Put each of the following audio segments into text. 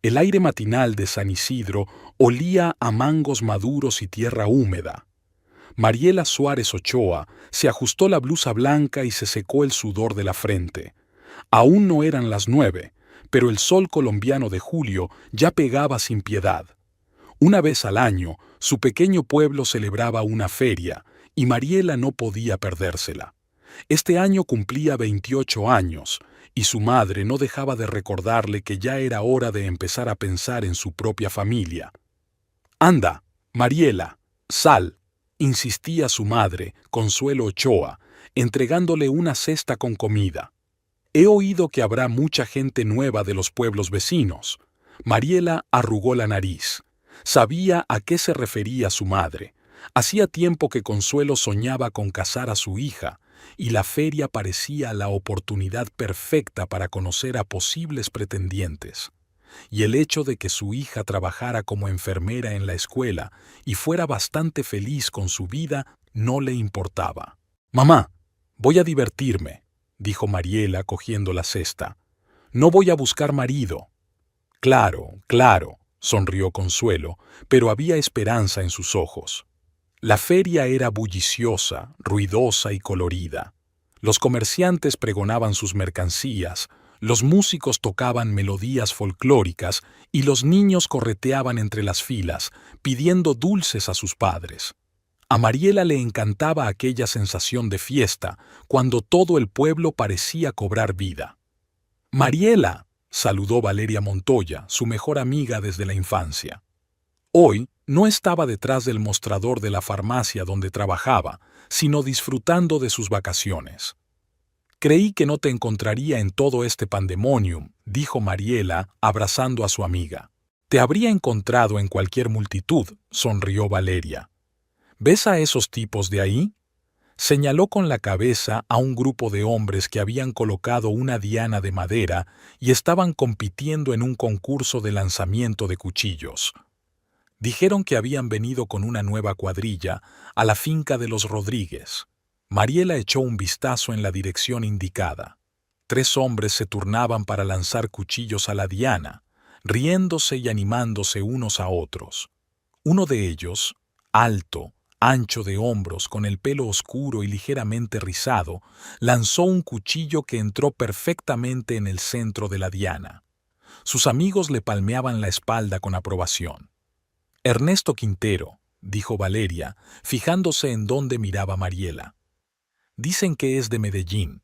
El aire matinal de San Isidro olía a mangos maduros y tierra húmeda. Mariela Suárez Ochoa se ajustó la blusa blanca y se secó el sudor de la frente. Aún no eran las 9, pero el sol colombiano de julio ya pegaba sin piedad. Una vez al año, su pequeño pueblo celebraba una feria, y Mariela no podía perdérsela. Este año cumplía 28 años, y su madre no dejaba de recordarle que ya era hora de empezar a pensar en su propia familia. «Anda, Mariela, sal», insistía su madre, Consuelo Ochoa, entregándole una cesta con comida. «He oído que habrá mucha gente nueva de los pueblos vecinos». Mariela arrugó la nariz. Sabía a qué se refería su madre. Hacía tiempo que Consuelo soñaba con casar a su hija, y la feria parecía la oportunidad perfecta para conocer a posibles pretendientes. Y el hecho de que su hija trabajara como enfermera en la escuela y fuera bastante feliz con su vida no le importaba. «Mamá, voy a divertirme», dijo Mariela cogiendo la cesta. «No voy a buscar marido». «Claro, claro», sonrió Consuelo, pero había esperanza en sus ojos. La feria era bulliciosa, ruidosa y colorida. Los comerciantes pregonaban sus mercancías, los músicos tocaban melodías folclóricas y los niños correteaban entre las filas, pidiendo dulces a sus padres. A Mariela le encantaba aquella sensación de fiesta, cuando todo el pueblo parecía cobrar vida. «Mariela», saludó Valeria Montoya, su mejor amiga desde la infancia. Hoy no estaba detrás del mostrador de la farmacia donde trabajaba, sino disfrutando de sus vacaciones. «Creí que no te encontraría en todo este pandemonium», dijo Mariela, abrazando a su amiga. «Te habría encontrado en cualquier multitud», sonrió Valeria. «¿Ves a esos tipos de ahí?». Señaló con la cabeza a un grupo de hombres que habían colocado una diana de madera y estaban compitiendo en un concurso de lanzamiento de cuchillos. Dijeron que habían venido con una nueva cuadrilla a la finca de los Rodríguez. Mariela echó un vistazo en la dirección indicada. 3 hombres se turnaban para lanzar cuchillos a la diana, riéndose y animándose unos a otros. Uno de ellos, alto, ancho de hombros, con el pelo oscuro y ligeramente rizado, lanzó un cuchillo que entró perfectamente en el centro de la diana. Sus amigos le palmeaban la espalda con aprobación. «Ernesto Quintero», dijo Valeria, fijándose en dónde miraba Mariela. «Dicen que es de Medellín.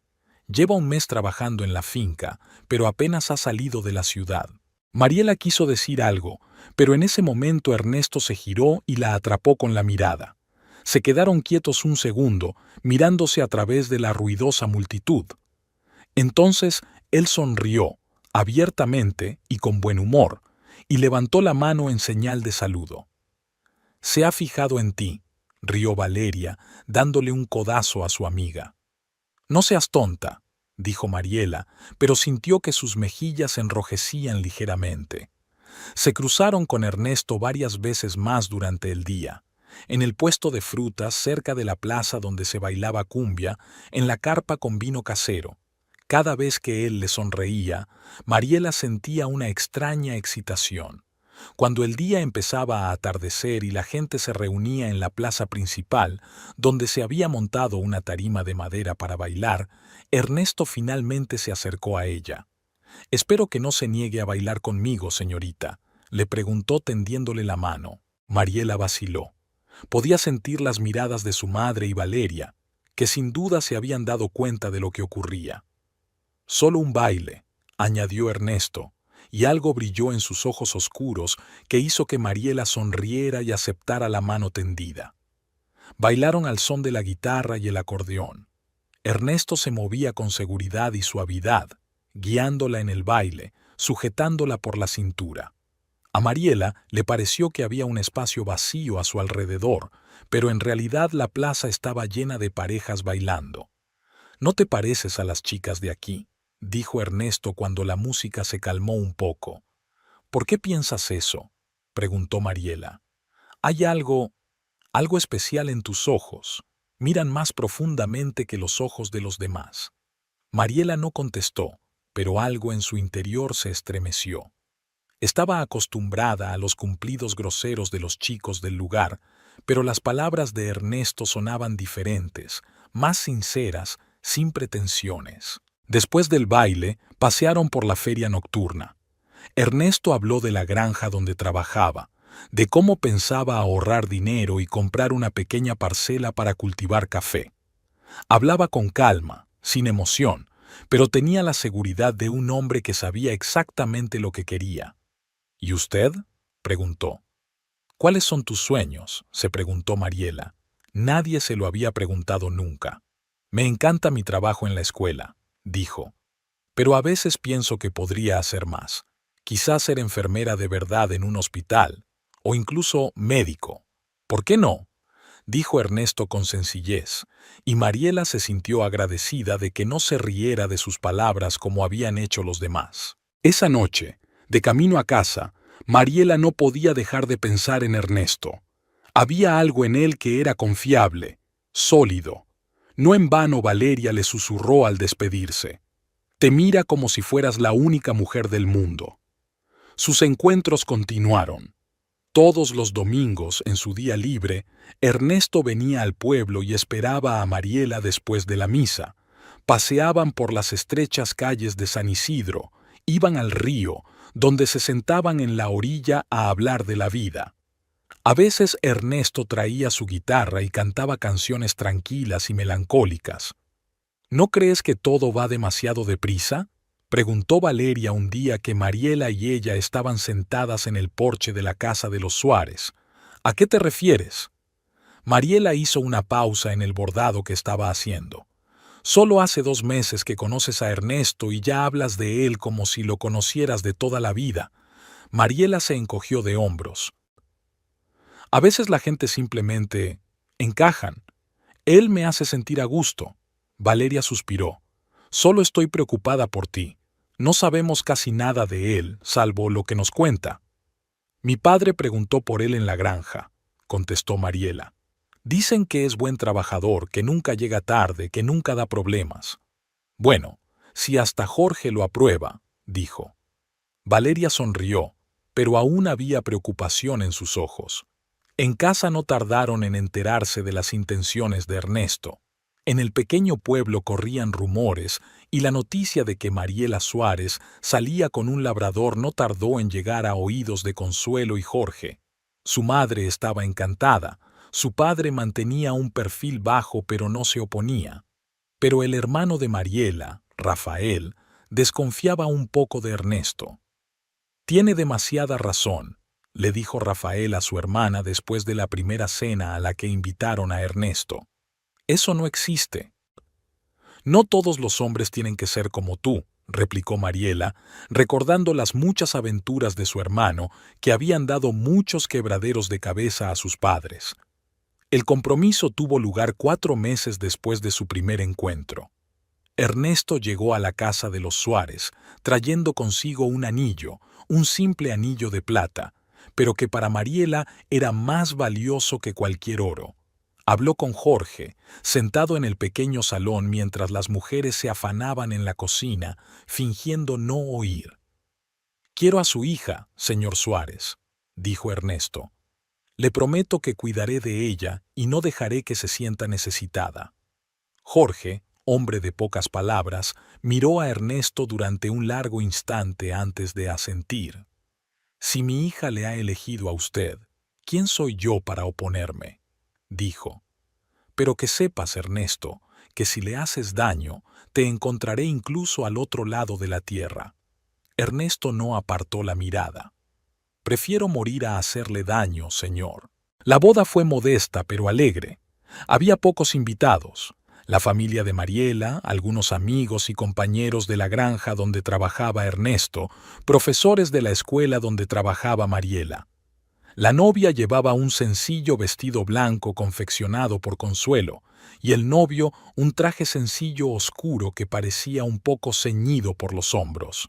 Lleva un mes trabajando en la finca, pero apenas ha salido de la ciudad». Mariela quiso decir algo, pero en ese momento Ernesto se giró y la atrapó con la mirada. Se quedaron quietos un segundo, mirándose a través de la ruidosa multitud. Entonces él sonrió, abiertamente y con buen humor, y levantó la mano en señal de saludo. «Se ha fijado en ti», rió Valeria, dándole un codazo a su amiga. «No seas tonta», dijo Mariela, pero sintió que sus mejillas se enrojecían ligeramente. Se cruzaron con Ernesto varias veces más durante el día. En el puesto de frutas cerca de la plaza donde se bailaba cumbia, en la carpa con vino casero. Cada vez que él le sonreía, Mariela sentía una extraña excitación. Cuando el día empezaba a atardecer y la gente se reunía en la plaza principal, donde se había montado una tarima de madera para bailar, Ernesto finalmente se acercó a ella. «Espero que no se niegue a bailar conmigo, señorita», le preguntó tendiéndole la mano. Mariela vaciló. Podía sentir las miradas de su madre y Valeria, que sin duda se habían dado cuenta de lo que ocurría. «Solo un baile», añadió Ernesto, y algo brilló en sus ojos oscuros que hizo que Mariela sonriera y aceptara la mano tendida. Bailaron al son de la guitarra y el acordeón. Ernesto se movía con seguridad y suavidad, guiándola en el baile, sujetándola por la cintura. A Mariela le pareció que había un espacio vacío a su alrededor, pero en realidad la plaza estaba llena de parejas bailando. «No te pareces a las chicas de aquí», dijo Ernesto cuando la música se calmó un poco. «¿Por qué piensas eso?», preguntó Mariela. «Hay algo especial en tus ojos. Miran más profundamente que los ojos de los demás». Mariela no contestó, pero algo en su interior se estremeció. Estaba acostumbrada a los cumplidos groseros de los chicos del lugar, pero las palabras de Ernesto sonaban diferentes, más sinceras, sin pretensiones. Después del baile, pasearon por la feria nocturna. Ernesto habló de la granja donde trabajaba, de cómo pensaba ahorrar dinero y comprar una pequeña parcela para cultivar café. Hablaba con calma, sin emoción, pero tenía la seguridad de un hombre que sabía exactamente lo que quería. ¿Y usted?, preguntó. ¿Cuáles son tus sueños?, se preguntó Mariela. Nadie se lo había preguntado nunca. Me encanta mi trabajo en la escuela, dijo. Pero a veces pienso que podría hacer más. Quizás ser enfermera de verdad en un hospital, o incluso médico. ¿Por qué no?, dijo Ernesto con sencillez, y Mariela se sintió agradecida de que no se riera de sus palabras como habían hecho los demás. Esa noche, de camino a casa, Mariela no podía dejar de pensar en Ernesto. Había algo en él que era confiable, sólido. No en vano Valeria le susurró al despedirse: «Te mira como si fueras la única mujer del mundo». Sus encuentros continuaron. Todos los domingos, en su día libre, Ernesto venía al pueblo y esperaba a Mariela después de la misa. Paseaban por las estrechas calles de San Isidro, iban al río, donde se sentaban en la orilla a hablar de la vida. A veces Ernesto traía su guitarra y cantaba canciones tranquilas y melancólicas. ¿No crees que todo va demasiado deprisa?, preguntó Valeria un día que Mariela y ella estaban sentadas en el porche de la casa de los Suárez. ¿A qué te refieres? Mariela hizo una pausa en el bordado que estaba haciendo. Solo hace 2 meses que conoces a Ernesto y ya hablas de él como si lo conocieras de toda la vida. Mariela se encogió de hombros. A veces la gente simplemente encajan. Él me hace sentir a gusto. Valeria suspiró. Solo estoy preocupada por ti. No sabemos casi nada de él, salvo lo que nos cuenta. Mi padre preguntó por él en la granja, contestó Mariela. Dicen que es buen trabajador, que nunca llega tarde, que nunca da problemas. Bueno, si hasta Jorge lo aprueba, dijo. Valeria sonrió, pero aún había preocupación en sus ojos. En casa no tardaron en enterarse de las intenciones de Ernesto. En el pequeño pueblo corrían rumores y la noticia de que Mariela Suárez salía con un labrador no tardó en llegar a oídos de Consuelo y Jorge. Su madre estaba encantada, su padre mantenía un perfil bajo pero no se oponía. Pero el hermano de Mariela, Rafael, desconfiaba un poco de Ernesto. «Tiene demasiada razón», le dijo Rafael a su hermana después de la primera cena a la que invitaron a Ernesto. «Eso no existe». «No todos los hombres tienen que ser como tú», replicó Mariela, recordando las muchas aventuras de su hermano que habían dado muchos quebraderos de cabeza a sus padres. El compromiso tuvo lugar 4 meses después de su primer encuentro. Ernesto llegó a la casa de los Suárez, trayendo consigo un anillo, un simple anillo de plata, pero que para Mariela era más valioso que cualquier oro. Habló con Jorge, sentado en el pequeño salón mientras las mujeres se afanaban en la cocina, fingiendo no oír. «Quiero a su hija, señor Suárez», dijo Ernesto. «Le prometo que cuidaré de ella y no dejaré que se sienta necesitada». Jorge, hombre de pocas palabras, miró a Ernesto durante un largo instante antes de asentir. «Si mi hija le ha elegido a usted, ¿quién soy yo para oponerme?», dijo. «Pero que sepas, Ernesto, que si le haces daño, te encontraré incluso al otro lado de la tierra». Ernesto no apartó la mirada. «Prefiero morir a hacerle daño, señor». La boda fue modesta pero alegre. Había pocos invitados. La familia de Mariela, algunos amigos y compañeros de la granja donde trabajaba Ernesto, profesores de la escuela donde trabajaba Mariela. La novia llevaba un sencillo vestido blanco confeccionado por Consuelo, y el novio un traje sencillo oscuro que parecía un poco ceñido por los hombros.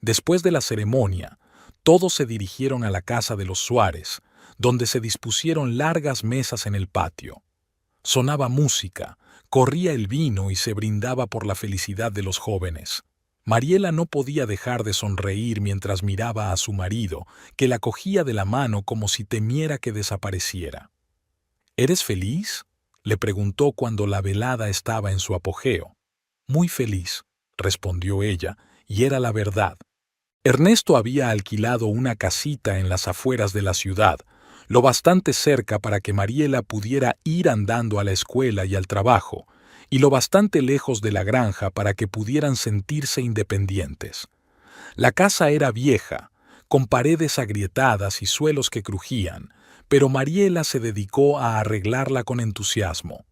Después de la ceremonia, todos se dirigieron a la casa de los Suárez, donde se dispusieron largas mesas en el patio. Sonaba música, corría el vino y se brindaba por la felicidad de los jóvenes. Mariela no podía dejar de sonreír mientras miraba a su marido, que la cogía de la mano como si temiera que desapareciera. ¿Eres feliz?, le preguntó cuando la velada estaba en su apogeo. Muy feliz, respondió ella, y era la verdad. Ernesto había alquilado una casita en las afueras de la ciudad, lo bastante cerca para que Mariela pudiera ir andando a la escuela y al trabajo, y lo bastante lejos de la granja para que pudieran sentirse independientes. La casa era vieja, con paredes agrietadas y suelos que crujían, pero Mariela se dedicó a arreglarla con entusiasmo.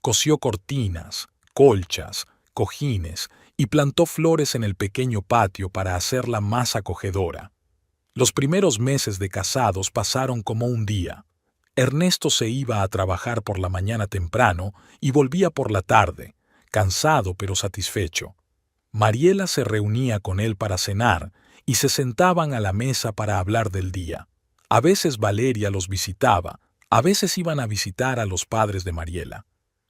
Cosió cortinas, colchas, cojines y plantó flores en el pequeño patio para hacerla más acogedora. Los primeros meses de casados pasaron como un día. Ernesto se iba a trabajar por la mañana temprano y volvía por la tarde, cansado pero satisfecho. Mariela se reunía con él para cenar y se sentaban a la mesa para hablar del día. A veces Valeria los visitaba, a veces iban a visitar a los padres de Mariela.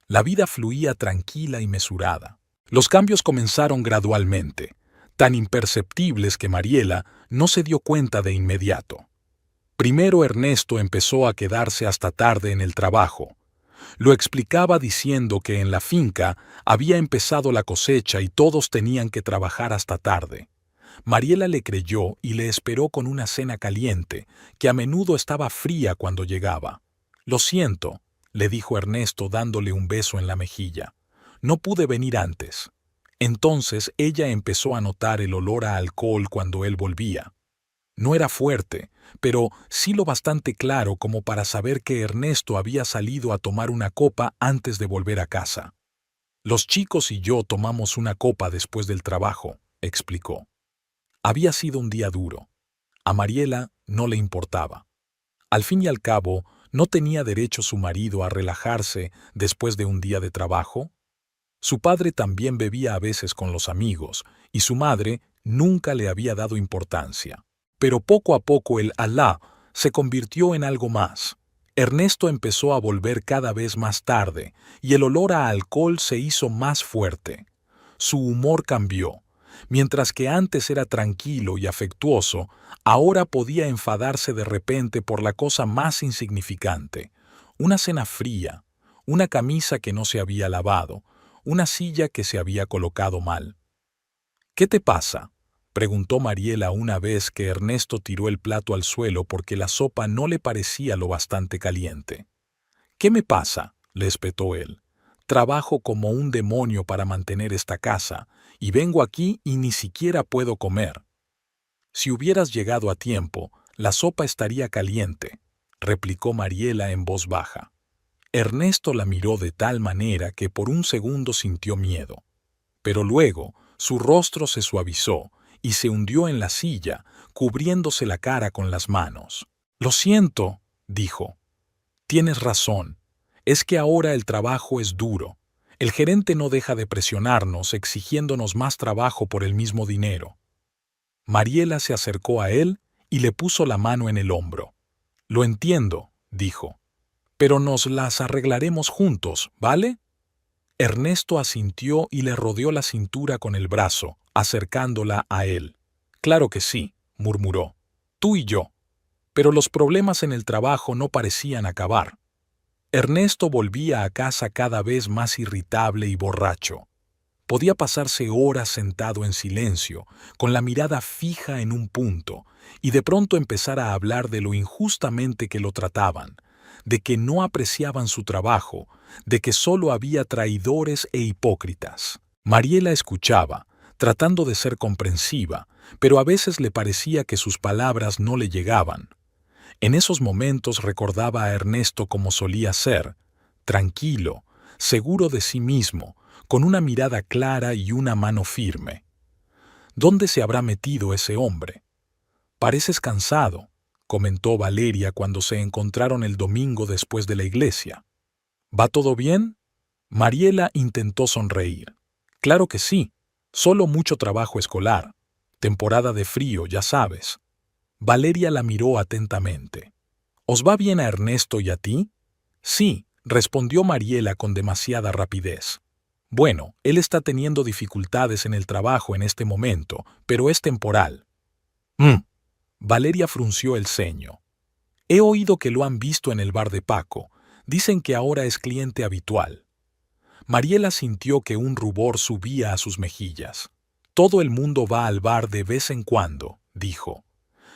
La vida fluía tranquila y mesurada. Los cambios comenzaron gradualmente, tan imperceptibles que Mariela no se dio cuenta de inmediato. Primero Ernesto empezó a quedarse hasta tarde en el trabajo. Lo explicaba diciendo que en la finca había empezado la cosecha y todos tenían que trabajar hasta tarde. Mariela le creyó y le esperó con una cena caliente, que a menudo estaba fría cuando llegaba. «Lo siento», le dijo Ernesto dándole un beso en la mejilla. «No pude venir antes». Entonces ella empezó a notar el olor a alcohol cuando él volvía. No era fuerte, pero sí lo bastante claro como para saber que Ernesto había salido a tomar una copa antes de volver a casa. «Los chicos y yo tomamos una copa después del trabajo», explicó. Había sido un día duro. A Mariela no le importaba. Al fin y al cabo, ¿no tenía derecho su marido a relajarse después de un día de trabajo? Su padre también bebía a veces con los amigos, y su madre nunca le había dado importancia. Pero poco a poco el Alá se convirtió en algo más. Ernesto empezó a volver cada vez más tarde, y el olor a alcohol se hizo más fuerte. Su humor cambió. Mientras que antes era tranquilo y afectuoso, ahora podía enfadarse de repente por la cosa más insignificante. Una cena fría, una camisa que no se había lavado, una silla que se había colocado mal. «¿Qué te pasa?», preguntó Mariela una vez que Ernesto tiró el plato al suelo porque la sopa no le parecía lo bastante caliente. «¿Qué me pasa?», le espetó él. «Trabajo como un demonio para mantener esta casa, y vengo aquí y ni siquiera puedo comer». «Si hubieras llegado a tiempo, la sopa estaría caliente», replicó Mariela en voz baja. Ernesto la miró de tal manera que por un segundo sintió miedo. Pero luego su rostro se suavizó y se hundió en la silla, cubriéndose la cara con las manos. «Lo siento», dijo. «Tienes razón. Es que ahora el trabajo es duro. El gerente no deja de presionarnos exigiéndonos más trabajo por el mismo dinero». Mariela se acercó a él y le puso la mano en el hombro. «Lo entiendo», dijo. «Pero nos las arreglaremos juntos, ¿vale?» Ernesto asintió y le rodeó la cintura con el brazo, acercándola a él. «Claro que sí», murmuró. «Tú y yo». Pero los problemas en el trabajo no parecían acabar. Ernesto volvía a casa cada vez más irritable y borracho. Podía pasarse horas sentado en silencio, con la mirada fija en un punto, y de pronto empezar a hablar de lo injustamente que lo trataban, de que no apreciaban su trabajo, de que solo había traidores e hipócritas. Mariela escuchaba, tratando de ser comprensiva, pero a veces le parecía que sus palabras no le llegaban. En esos momentos recordaba a Ernesto como solía ser, tranquilo, seguro de sí mismo, con una mirada clara y una mano firme. ¿Dónde se habrá metido ese hombre? «Pareces cansado», comentó Valeria cuando se encontraron el domingo después de la iglesia. «¿Va todo bien?» Mariela intentó sonreír. «Claro que sí, solo mucho trabajo escolar. Temporada de frío, ya sabes». Valeria la miró atentamente. «¿Os va bien a Ernesto y a ti?» «Sí», respondió Mariela con demasiada rapidez. Bueno, él está teniendo dificultades en el trabajo en este momento, pero es temporal. Mm. Valeria frunció el ceño. He oído que lo han visto en el bar de Paco. Dicen que ahora es cliente habitual. Mariela sintió que un rubor subía a sus mejillas. Todo el mundo va al bar de vez en cuando, dijo.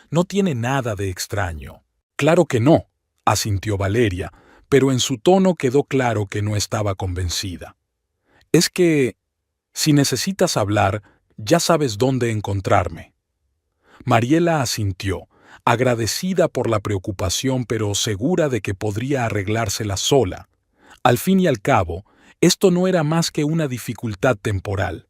No tiene nada de extraño. Claro que no, asintió Valeria, pero en su tono quedó claro que no estaba convencida. Es que, si necesitas hablar, ya sabes dónde encontrarme. Mariela asintió, agradecida por la preocupación pero segura de que podría arreglársela sola. Al fin y al cabo, esto no era más que una dificultad temporal.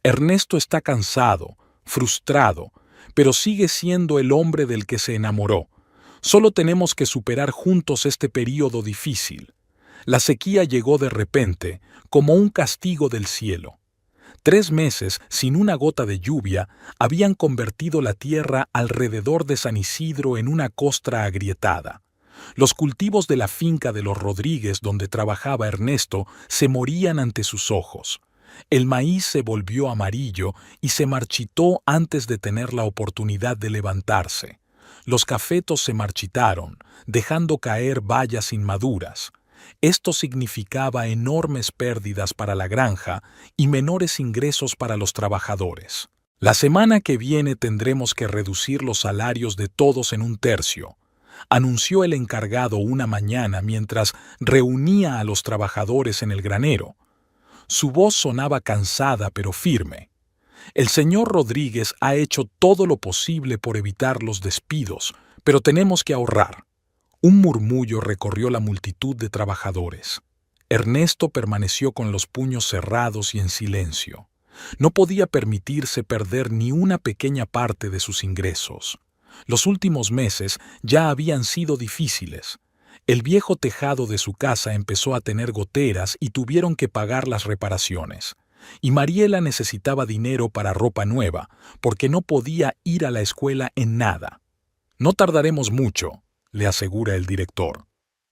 Ernesto está cansado, frustrado, pero sigue siendo el hombre del que se enamoró. Solo tenemos que superar juntos este período difícil. La sequía llegó de repente, como un castigo del cielo. 3 meses sin una gota de lluvia habían convertido la tierra alrededor de San Isidro en una costra agrietada. Los cultivos de la finca de los Rodríguez donde trabajaba Ernesto se morían ante sus ojos. El maíz se volvió amarillo y se marchitó antes de tener la oportunidad de levantarse. Los cafetos se marchitaron, dejando caer bayas inmaduras. Esto significaba enormes pérdidas para la granja y menores ingresos para los trabajadores. La semana que viene tendremos que reducir los salarios de todos en 1/3, anunció el encargado una mañana mientras reunía a los trabajadores en el granero. Su voz sonaba cansada pero firme. El señor Rodríguez ha hecho todo lo posible por evitar los despidos, pero tenemos que ahorrar. Un murmullo recorrió la multitud de trabajadores. Ernesto permaneció con los puños cerrados y en silencio. No podía permitirse perder ni una pequeña parte de sus ingresos. Los últimos meses ya habían sido difíciles. El viejo tejado de su casa empezó a tener goteras y tuvieron que pagar las reparaciones. Y Mariela necesitaba dinero para ropa nueva, porque no podía ir a la escuela en nada. No tardaremos mucho, le asegura el director.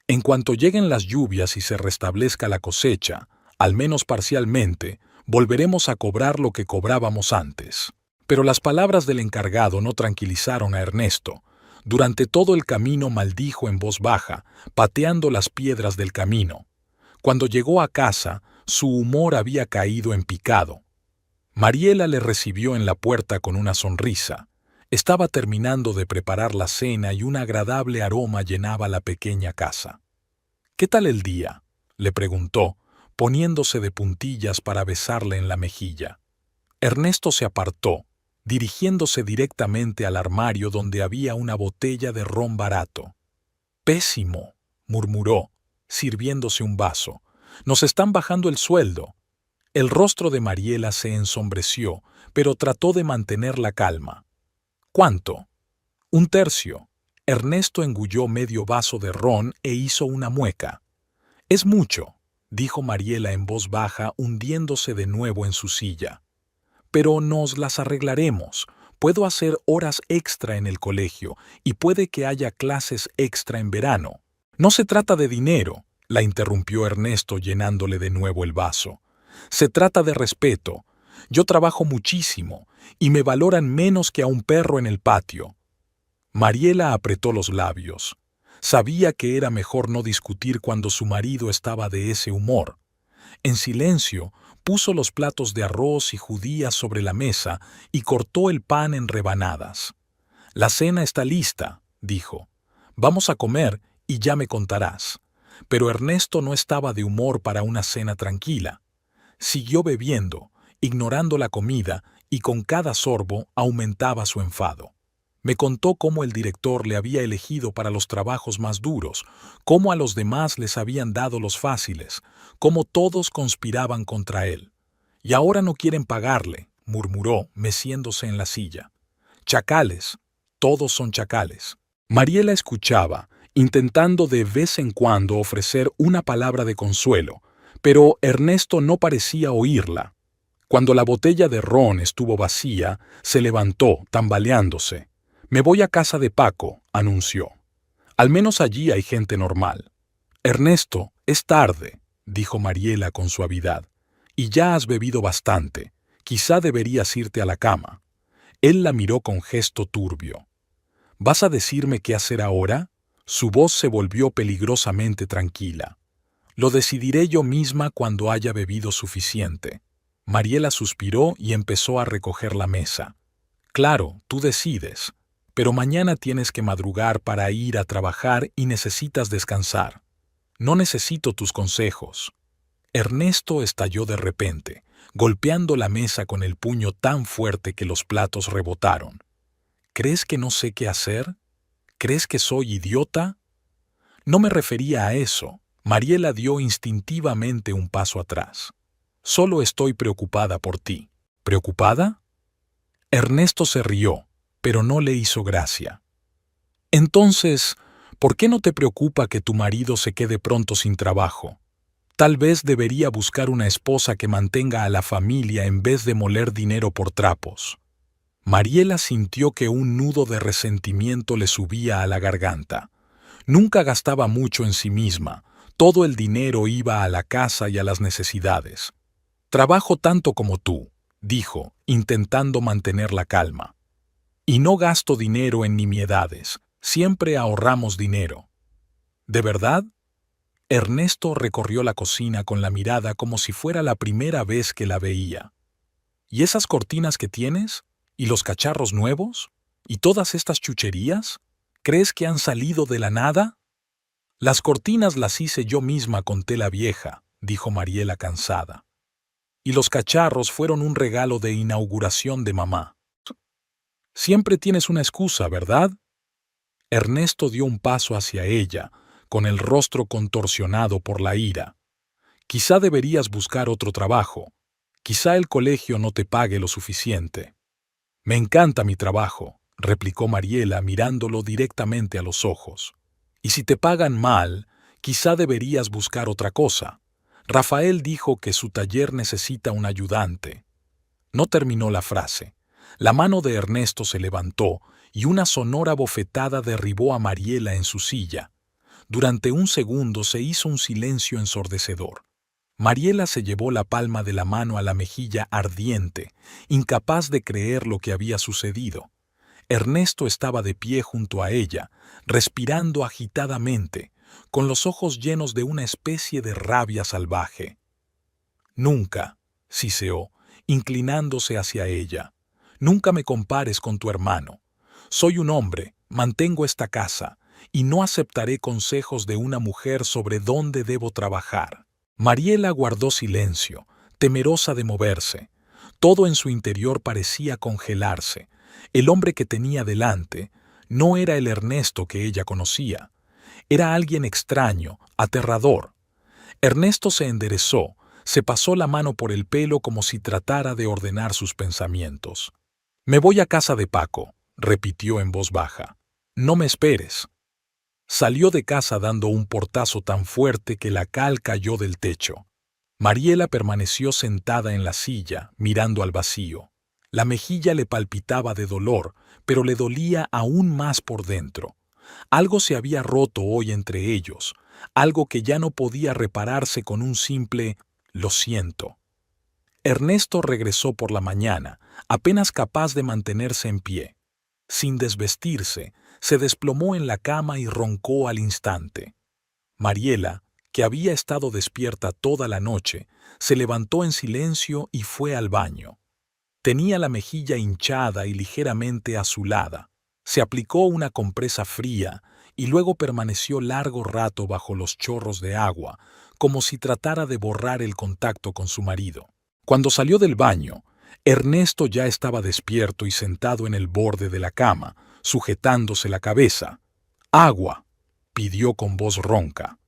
En cuanto lleguen las lluvias y se restablezca la cosecha, al menos parcialmente, volveremos a cobrar lo que cobrábamos antes. Pero las palabras del encargado no tranquilizaron a Ernesto. Durante todo el camino maldijo en voz baja, pateando las piedras del camino. Cuando llegó a casa, su humor había caído en picado. Mariela le recibió en la puerta con una sonrisa. Estaba terminando de preparar la cena y un agradable aroma llenaba la pequeña casa. «¿Qué tal el día?», le preguntó, poniéndose de puntillas para besarle en la mejilla. Ernesto se apartó, dirigiéndose directamente al armario donde había una botella de ron barato. «Pésimo», murmuró, sirviéndose un vaso. «Nos están bajando el sueldo». El rostro de Mariela se ensombreció, pero trató de mantener la calma. «¿Cuánto?». «1/3». Ernesto engulló medio vaso de ron e hizo una mueca. «Es mucho», dijo Mariela en voz baja, hundiéndose de nuevo en su silla. «Pero nos las arreglaremos. Puedo hacer horas extra en el colegio y puede que haya clases extra en verano». «No se trata de dinero», la interrumpió Ernesto llenándole de nuevo el vaso. «Se trata de respeto. Yo trabajo muchísimo y me valoran menos que a un perro en el patio». Mariela apretó los labios. Sabía que era mejor no discutir cuando su marido estaba de ese humor. En silencio, puso los platos de arroz y judías sobre la mesa y cortó el pan en rebanadas. «La cena está lista», dijo. «Vamos a comer y ya me contarás». Pero Ernesto no estaba de humor para una cena tranquila. Siguió bebiendo, ignorando la comida, y con cada sorbo aumentaba su enfado. Me contó cómo el director le había elegido para los trabajos más duros, cómo a los demás les habían dado los fáciles, cómo todos conspiraban contra él. «Y ahora no quieren pagarle», murmuró, meciéndose en la silla. «Chacales, todos son chacales». Mariela escuchaba, intentando de vez en cuando ofrecer una palabra de consuelo, pero Ernesto no parecía oírla. Cuando la botella de ron estuvo vacía, se levantó, tambaleándose. «Me voy a casa de Paco», anunció. «Al menos allí hay gente normal». «Ernesto, es tarde», dijo Mariela con suavidad. Y ya has bebido bastante. Quizá deberías irte a la cama. Él la miró con gesto turbio. ¿Vas a decirme qué hacer ahora? Su voz se volvió peligrosamente tranquila. Lo decidiré yo misma cuando haya bebido suficiente. Mariela suspiró y empezó a recoger la mesa. Claro, tú decides, pero mañana tienes que madrugar para ir a trabajar y necesitas descansar. No necesito tus consejos. Ernesto estalló de repente, golpeando la mesa con el puño tan fuerte que los platos rebotaron. ¿Crees que no sé qué hacer? ¿Crees que soy idiota? No me refería a eso. Mariela dio instintivamente un paso atrás. Solo estoy preocupada por ti. ¿Preocupada? Ernesto se rió, pero no le hizo gracia. Entonces, ¿por qué no te preocupa que tu marido se quede pronto sin trabajo? Tal vez debería buscar una esposa que mantenga a la familia en vez de moler dinero por trapos. Mariela sintió que un nudo de resentimiento le subía a la garganta. Nunca gastaba mucho en sí misma, todo el dinero iba a la casa y a las necesidades. Trabajo tanto como tú, dijo, intentando mantener la calma. Y no gasto dinero en nimiedades, siempre ahorramos dinero. ¿De verdad? Ernesto recorrió la cocina con la mirada como si fuera la primera vez que la veía. ¿Y esas cortinas que tienes? ¿Y los cacharros nuevos? ¿Y todas estas chucherías? ¿Crees que han salido de la nada? Las cortinas las hice yo misma con tela vieja, dijo Mariela cansada. Y los cacharros fueron un regalo de inauguración de mamá. Siempre tienes una excusa, ¿verdad? Ernesto dio un paso hacia ella, con el rostro contorsionado por la ira. Quizá deberías buscar otro trabajo. Quizá el colegio no te pague lo suficiente. Me encanta mi trabajo, replicó Mariela mirándolo directamente a los ojos. Y si te pagan mal, quizá deberías buscar otra cosa. Rafael dijo que su taller necesita un ayudante. No terminó la frase. La mano de Ernesto se levantó y una sonora bofetada derribó a Mariela en su silla. Durante un segundo se hizo un silencio ensordecedor. Mariela se llevó la palma de la mano a la mejilla ardiente, incapaz de creer lo que había sucedido. Ernesto estaba de pie junto a ella, respirando agitadamente, con los ojos llenos de una especie de rabia salvaje. Nunca, siseó, inclinándose hacia ella, nunca me compares con tu hermano. Soy un hombre, mantengo esta casa, y no aceptaré consejos de una mujer sobre dónde debo trabajar. Mariela guardó silencio, temerosa de moverse. Todo en su interior parecía congelarse. El hombre que tenía delante no era el Ernesto que ella conocía. Era alguien extraño, aterrador. Ernesto se enderezó, se pasó la mano por el pelo como si tratara de ordenar sus pensamientos. «Me voy a casa de Paco», repitió en voz baja. «No me esperes». Salió de casa dando un portazo tan fuerte que la cal cayó del techo. Mariela permaneció sentada en la silla, mirando al vacío. La mejilla le palpitaba de dolor, pero le dolía aún más por dentro. Algo se había roto hoy entre ellos, algo que ya no podía repararse con un simple «lo siento». Ernesto regresó por la mañana, apenas capaz de mantenerse en pie. Sin desvestirse, se desplomó en la cama y roncó al instante. Mariela, que había estado despierta toda la noche, se levantó en silencio y fue al baño. Tenía la mejilla hinchada y ligeramente azulada. Se aplicó una compresa fría y luego permaneció largo rato bajo los chorros de agua, como si tratara de borrar el contacto con su marido. Cuando salió del baño, Ernesto ya estaba despierto y sentado en el borde de la cama, sujetándose la cabeza. «Agua», pidió con voz ronca.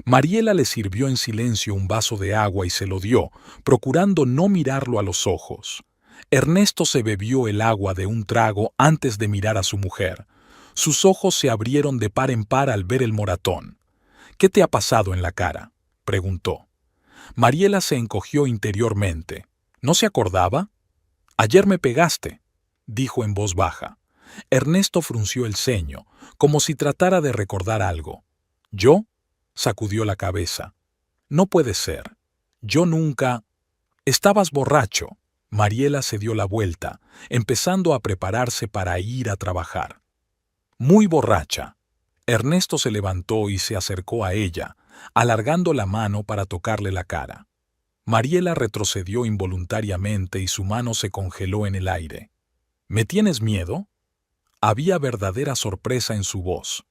Mariela le sirvió en silencio un vaso de agua y se lo dio, procurando no mirarlo a los ojos. Ernesto se bebió el agua de un trago antes de mirar a su mujer. Sus ojos se abrieron de par en par al ver el moratón. «¿Qué te ha pasado en la cara?», preguntó. Mariela se encogió interiormente. ¿No se acordaba? «Ayer me pegaste», dijo en voz baja. Ernesto frunció el ceño, como si tratara de recordar algo. «¿Yo?», sacudió la cabeza. «No puede ser. Yo nunca...» Estabas borracho. Mariela se dio la vuelta, empezando a prepararse para ir a trabajar. Muy borracha. Ernesto se levantó y se acercó a ella, alargando la mano para tocarle la cara. Mariela retrocedió involuntariamente y su mano se congeló en el aire. ¿Me tienes miedo? Había verdadera sorpresa en su voz.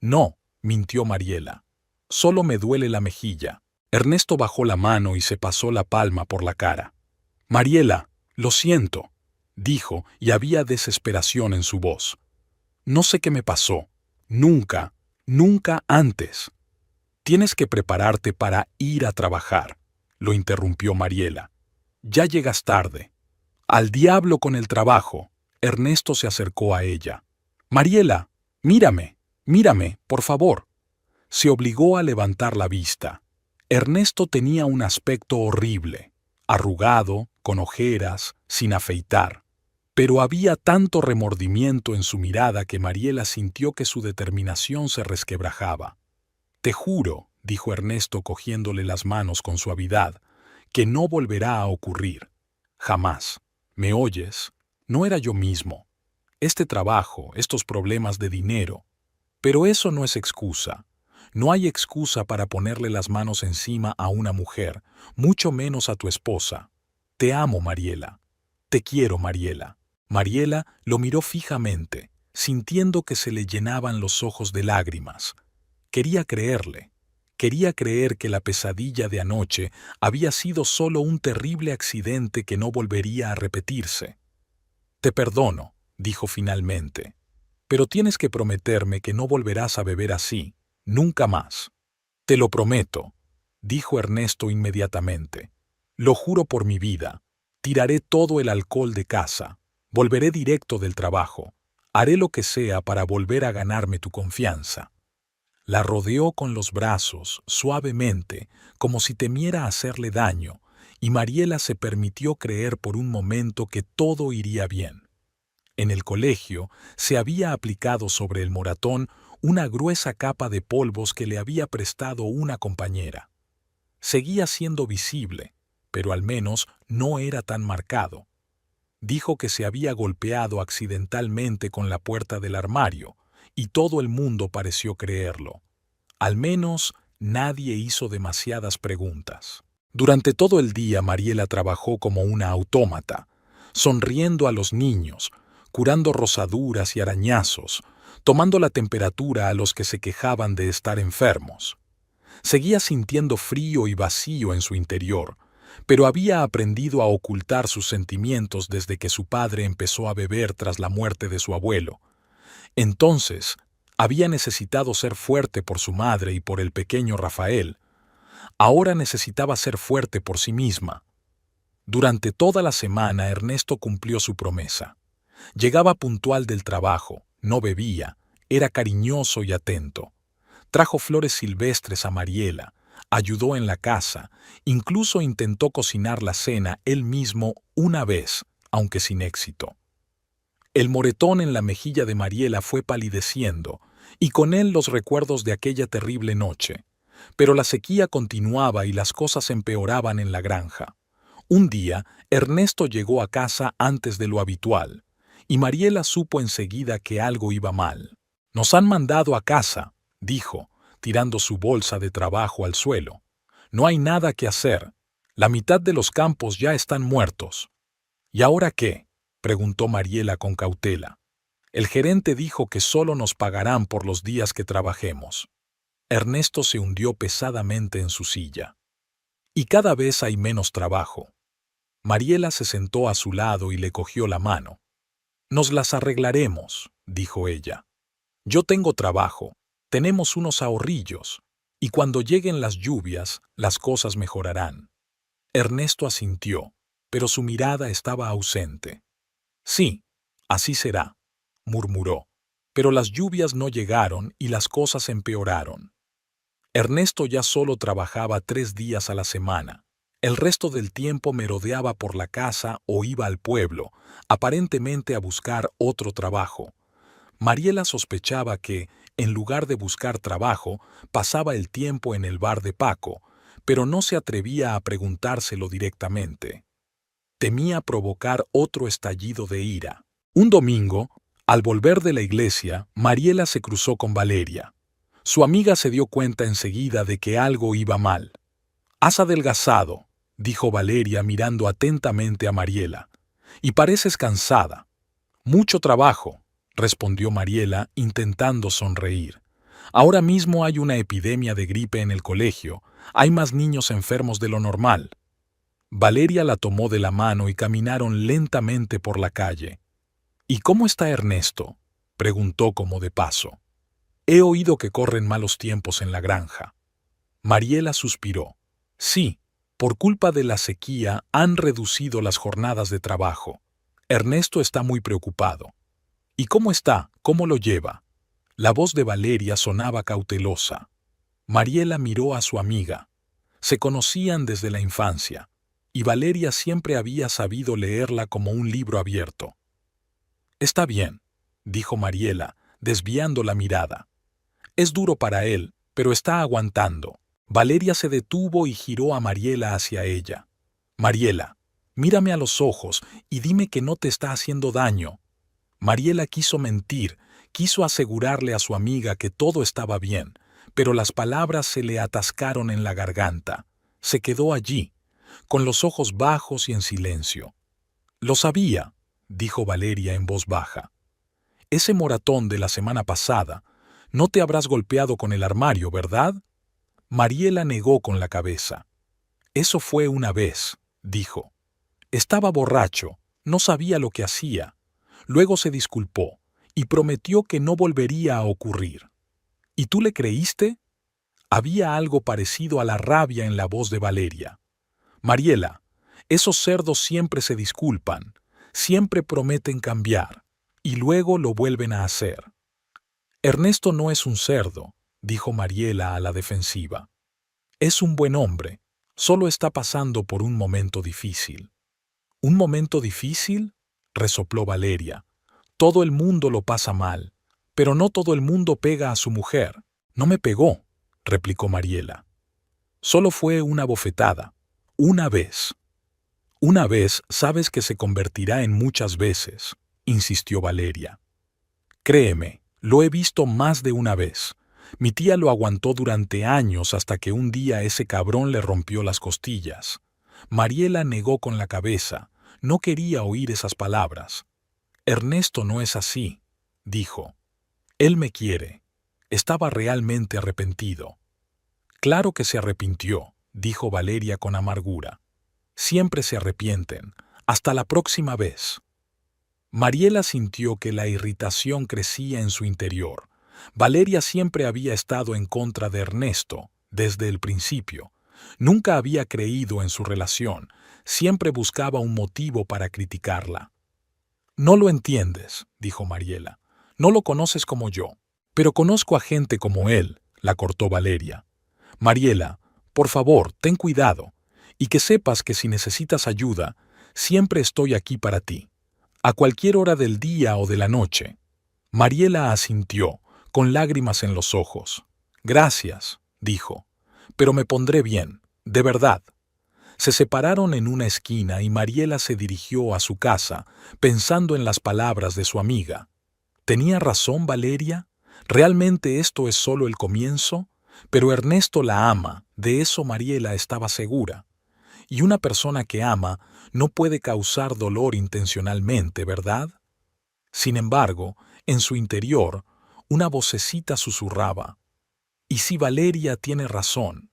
No, mintió Mariela. Solo me duele la mejilla. Ernesto bajó la mano y se pasó la palma por la cara. Mariela, lo siento, dijo, y había desesperación en su voz. No sé qué me pasó. Nunca, nunca antes. Tienes que prepararte para ir a trabajar, lo interrumpió Mariela. Ya llegas tarde. Al diablo con el trabajo. Ernesto se acercó a ella. Mariela, mírame, mírame, por favor. Se obligó a levantar la vista. Ernesto tenía un aspecto horrible, arrugado, con ojeras, sin afeitar. Pero había tanto remordimiento en su mirada que Mariela sintió que su determinación se resquebrajaba. Te juro, dijo Ernesto cogiéndole las manos con suavidad, que no volverá a ocurrir. Jamás. ¿Me oyes? No era yo mismo. Este trabajo, estos problemas de dinero. Pero eso no es excusa. No hay excusa para ponerle las manos encima a una mujer, mucho menos a tu esposa. Te amo, Mariela. Te quiero, Mariela. Mariela lo miró fijamente, sintiendo que se le llenaban los ojos de lágrimas. Quería creerle. Quería creer que la pesadilla de anoche había sido solo un terrible accidente que no volvería a repetirse. Te perdono, dijo finalmente. Pero tienes que prometerme que no volverás a beber así, nunca más. Te lo prometo, dijo Ernesto inmediatamente. Lo juro por mi vida. Tiraré todo el alcohol de casa. Volveré directo del trabajo. Haré lo que sea para volver a ganarme tu confianza. La rodeó con los brazos, suavemente, como si temiera hacerle daño, y Mariela se permitió creer por un momento que todo iría bien. En el colegio se había aplicado sobre el moratón una gruesa capa de polvos que le había prestado una compañera. Seguía siendo visible, pero al menos no era tan marcado. Dijo que se había golpeado accidentalmente con la puerta del armario, y todo el mundo pareció creerlo. Al menos nadie hizo demasiadas preguntas. Durante todo el día Mariela trabajó como una autómata, sonriendo a los niños, curando rosaduras y arañazos, tomando la temperatura a los que se quejaban de estar enfermos. Seguía sintiendo frío y vacío en su interior, pero había aprendido a ocultar sus sentimientos desde que su padre empezó a beber tras la muerte de su abuelo. Entonces, había necesitado ser fuerte por su madre y por el pequeño Rafael. Ahora necesitaba ser fuerte por sí misma. Durante toda la semana Ernesto cumplió su promesa. Llegaba puntual del trabajo, no bebía, era cariñoso y atento. Trajo flores silvestres a Mariela, ayudó en la casa, incluso intentó cocinar la cena él mismo una vez, aunque sin éxito. El moretón en la mejilla de Mariela fue palideciendo, y con él los recuerdos de aquella terrible noche. Pero la sequía continuaba y las cosas empeoraban en la granja. Un día, Ernesto llegó a casa antes de lo habitual, y Mariela supo enseguida que algo iba mal. «Nos han mandado a casa», dijo, tirando su bolsa de trabajo al suelo. «No hay nada que hacer. La mitad de los campos ya están muertos». «¿Y ahora qué?», preguntó Mariela con cautela. «El gerente dijo que solo nos pagarán por los días que trabajemos». Ernesto se hundió pesadamente en su silla. «Y cada vez hay menos trabajo». Mariela se sentó a su lado y le cogió la mano. «Nos las arreglaremos», dijo ella. «Yo tengo trabajo, tenemos unos ahorrillos, y cuando lleguen las lluvias, las cosas mejorarán». Ernesto asintió, pero su mirada estaba ausente. «Sí, así será», murmuró, pero las lluvias no llegaron y las cosas empeoraron. Ernesto ya solo trabajaba 3 días a la semana. El resto del tiempo merodeaba por la casa o iba al pueblo, aparentemente a buscar otro trabajo. Mariela sospechaba que, en lugar de buscar trabajo, pasaba el tiempo en el bar de Paco, pero no se atrevía a preguntárselo directamente. Temía provocar otro estallido de ira. Un domingo, al volver de la iglesia, Mariela se cruzó con Valeria. Su amiga se dio cuenta enseguida de que algo iba mal. «Has adelgazado», dijo Valeria mirando atentamente a Mariela. «Y pareces cansada». «Mucho trabajo», respondió Mariela intentando sonreír. «Ahora mismo hay una epidemia de gripe en el colegio. Hay más niños enfermos de lo normal». Valeria la tomó de la mano y caminaron lentamente por la calle. «¿Y cómo está Ernesto?», preguntó como de paso. «He oído que corren malos tiempos en la granja». Mariela suspiró. «Sí, por culpa de la sequía han reducido las jornadas de trabajo. Ernesto está muy preocupado». «¿Y cómo está? ¿Cómo lo lleva?». La voz de Valeria sonaba cautelosa. Mariela miró a su amiga. Se conocían desde la infancia, y Valeria siempre había sabido leerla como un libro abierto. «Está bien», dijo Mariela, desviando la mirada. «Es duro para él, pero está aguantando». Valeria se detuvo y giró a Mariela hacia ella. «Mariela, mírame a los ojos y dime que no te está haciendo daño». Mariela quiso mentir, quiso asegurarle a su amiga que todo estaba bien, pero las palabras se le atascaron en la garganta. Se quedó allí, con los ojos bajos y en silencio. «Lo sabía», dijo Valeria en voz baja. «Ese moratón de la semana pasada, no te habrás golpeado con el armario, ¿verdad?». Mariela negó con la cabeza. «Eso fue una vez», dijo. «Estaba borracho, no sabía lo que hacía». Luego se disculpó y prometió que no volvería a ocurrir. ¿Y tú le creíste? Había algo parecido a la rabia en la voz de Valeria. «Mariela, esos cerdos siempre se disculpan, siempre prometen cambiar, y luego lo vuelven a hacer». «Ernesto no es un cerdo», dijo Mariela a la defensiva. «Es un buen hombre, solo está pasando por un momento difícil». «¿Un momento difícil?», resopló Valeria. «Todo el mundo lo pasa mal, pero no todo el mundo pega a su mujer». «No me pegó», replicó Mariela. «Solo fue una bofetada, una vez». «Una vez sabes que se convertirá en muchas veces», insistió Valeria. «Créeme, lo he visto más de una vez. Mi tía lo aguantó durante años hasta que un día ese cabrón le rompió las costillas». Mariela negó con la cabeza. No quería oír esas palabras. «Ernesto no es así», dijo. «Él me quiere». Estaba realmente arrepentido. «Claro que se arrepintió», dijo Valeria con amargura. «Siempre se arrepienten. Hasta la próxima vez». Mariela sintió que la irritación crecía en su interior. Valeria siempre había estado en contra de Ernesto, desde el principio. Nunca había creído en su relación. Siempre buscaba un motivo para criticarla. «No lo entiendes», dijo Mariela. «No lo conoces como yo». «Pero conozco a gente como él», la cortó Valeria. «Mariela, por favor, ten cuidado. Y que sepas que si necesitas ayuda, siempre estoy aquí para ti. A cualquier hora del día o de la noche». Mariela asintió, con lágrimas en los ojos. «Gracias», dijo. «Pero me pondré bien, de verdad». Se separaron en una esquina y Mariela se dirigió a su casa, pensando en las palabras de su amiga. ¿Tenía razón Valeria? ¿Realmente esto es solo el comienzo? Pero Ernesto la ama, de eso Mariela estaba segura. Y una persona que ama no puede causar dolor intencionalmente, ¿verdad? Sin embargo, en su interior, una vocecita susurraba: ¿y si Valeria tiene razón?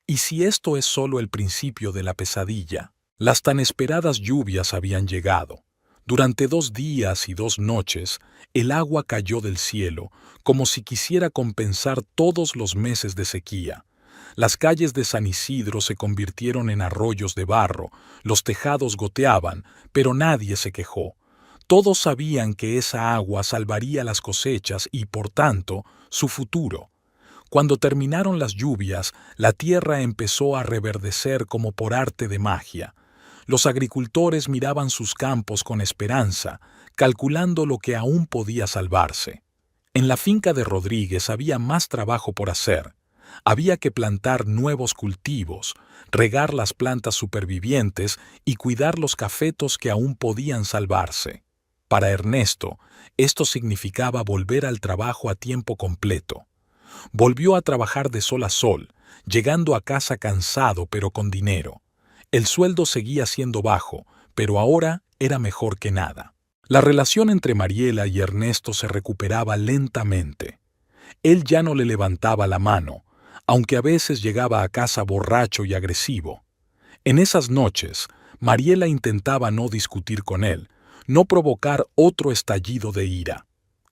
¿Y si esto es solo el principio de la pesadilla? Las tan esperadas lluvias habían llegado. Durante 2 días y 2 noches, el agua cayó del cielo, como si quisiera compensar todos los meses de sequía. Las calles de San Isidro se convirtieron en arroyos de barro, los tejados goteaban, pero nadie se quejó. Todos sabían que esa agua salvaría las cosechas y, por tanto, su futuro. Cuando terminaron las lluvias, la tierra empezó a reverdecer como por arte de magia. Los agricultores miraban sus campos con esperanza, calculando lo que aún podía salvarse. En la finca de Rodríguez había más trabajo por hacer. Había que plantar nuevos cultivos, regar las plantas supervivientes y cuidar los cafetos que aún podían salvarse. Para Ernesto, esto significaba volver al trabajo a tiempo completo. Volvió a trabajar de sol a sol, llegando a casa cansado pero con dinero. El sueldo seguía siendo bajo, pero ahora era mejor que nada. La relación entre Mariela y Ernesto se recuperaba lentamente. Él ya no le levantaba la mano, aunque a veces llegaba a casa borracho y agresivo. En esas noches, Mariela intentaba no discutir con él, no provocar otro estallido de ira.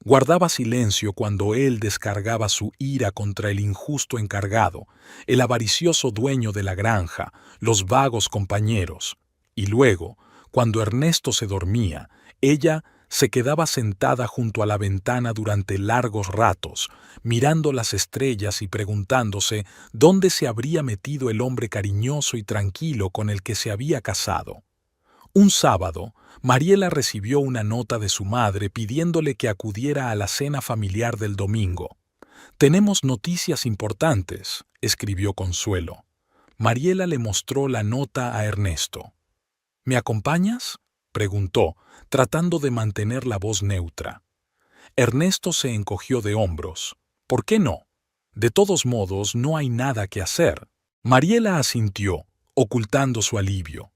Guardaba silencio cuando él descargaba su ira contra el injusto encargado, el avaricioso dueño de la granja, los vagos compañeros. Y luego, cuando Ernesto se dormía, ella se quedaba sentada junto a la ventana durante largos ratos, mirando las estrellas y preguntándose dónde se habría metido el hombre cariñoso y tranquilo con el que se había casado. Un sábado, Mariela recibió una nota de su madre pidiéndole que acudiera a la cena familiar del domingo. «Tenemos noticias importantes», escribió Consuelo. Mariela le mostró la nota a Ernesto. «¿Me acompañas?», preguntó, tratando de mantener la voz neutra. Ernesto se encogió de hombros. «¿Por qué no? De todos modos, no hay nada que hacer». Mariela asintió, ocultando su alivio.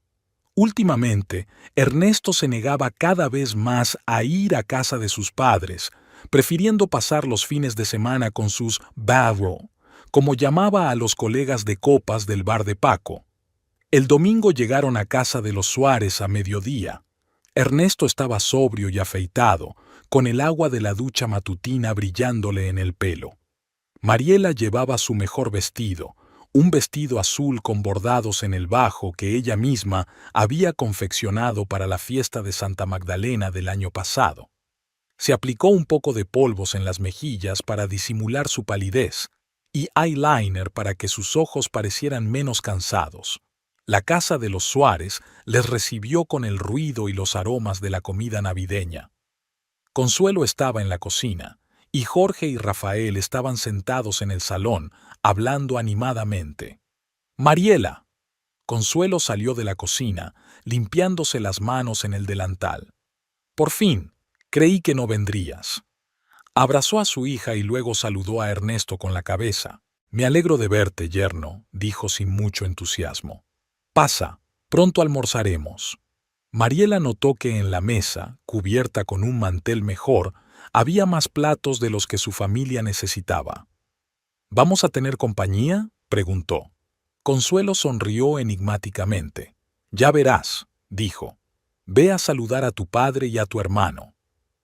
Últimamente, Ernesto se negaba cada vez más a ir a casa de sus padres, prefiriendo pasar los fines de semana con sus barro, como llamaba a los colegas de copas del bar de Paco. El domingo llegaron a casa de los Suárez a mediodía. Ernesto estaba sobrio y afeitado, con el agua de la ducha matutina brillándole en el pelo. Mariela llevaba su mejor vestido, un vestido azul con bordados en el bajo que ella misma había confeccionado para la fiesta de Santa Magdalena del año pasado. Se aplicó un poco de polvos en las mejillas para disimular su palidez y eyeliner para que sus ojos parecieran menos cansados. La casa de los Suárez les recibió con el ruido y los aromas de la comida navideña. Consuelo estaba en la cocina, y Jorge y Rafael estaban sentados en el salón, hablando animadamente. «Mariela». Consuelo salió de la cocina, limpiándose las manos en el delantal. «Por fin, creí que no vendrías». Abrazó a su hija y luego saludó a Ernesto con la cabeza. «Me alegro de verte, yerno», dijo sin mucho entusiasmo. «Pasa, pronto almorzaremos». Mariela notó que en la mesa, cubierta con un mantel mejor, había más platos de los que su familia necesitaba. «¿Vamos a tener compañía?», preguntó. Consuelo sonrió enigmáticamente. «Ya verás», dijo. «Ve a saludar a tu padre y a tu hermano».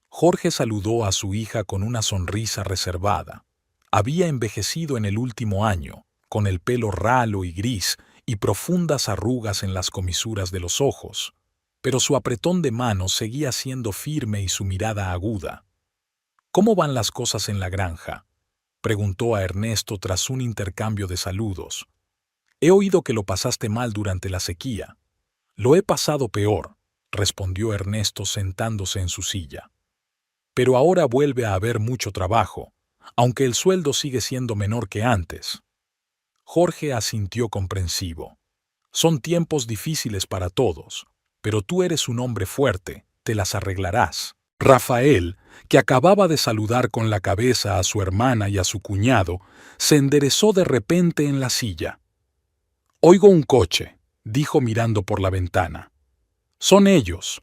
Jorge saludó a su hija con una sonrisa reservada. Había envejecido en el último año, con el pelo ralo y gris y profundas arrugas en las comisuras de los ojos, pero su apretón de manos seguía siendo firme y su mirada aguda. «¿Cómo van las cosas en la granja?», preguntó a Ernesto tras un intercambio de saludos. «He oído que lo pasaste mal durante la sequía». «Lo he pasado peor», respondió Ernesto sentándose en su silla. «Pero ahora vuelve a haber mucho trabajo, aunque el sueldo sigue siendo menor que antes». Jorge asintió comprensivo. «Son tiempos difíciles para todos, pero tú eres un hombre fuerte, te las arreglarás». Rafael, que acababa de saludar con la cabeza a su hermana y a su cuñado, se enderezó de repente en la silla. «Oigo un coche», dijo mirando por la ventana. «Son ellos».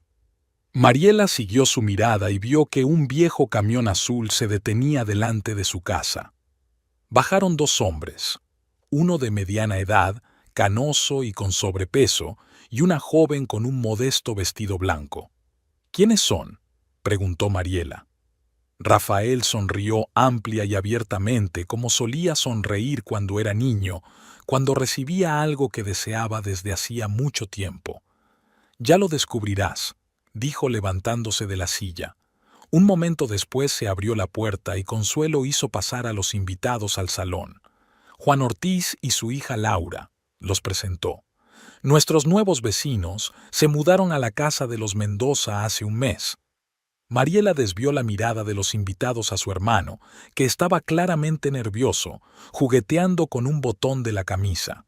Mariela siguió su mirada y vio que un viejo camión azul se detenía delante de su casa. Bajaron dos hombres, uno de mediana edad, canoso y con sobrepeso, y una joven con un modesto vestido blanco. «¿Quiénes son?», preguntó Mariela. Rafael sonrió amplia y abiertamente como solía sonreír cuando era niño, cuando recibía algo que deseaba desde hacía mucho tiempo. «Ya lo descubrirás», dijo levantándose de la silla. Un momento después se abrió la puerta y Consuelo hizo pasar a los invitados al salón. Juan Ortiz y su hija Laura, los presentó. «Nuestros nuevos vecinos se mudaron a la casa de los Mendoza hace un mes». Mariela desvió la mirada de los invitados a su hermano, que estaba claramente nervioso, jugueteando con un botón de la camisa.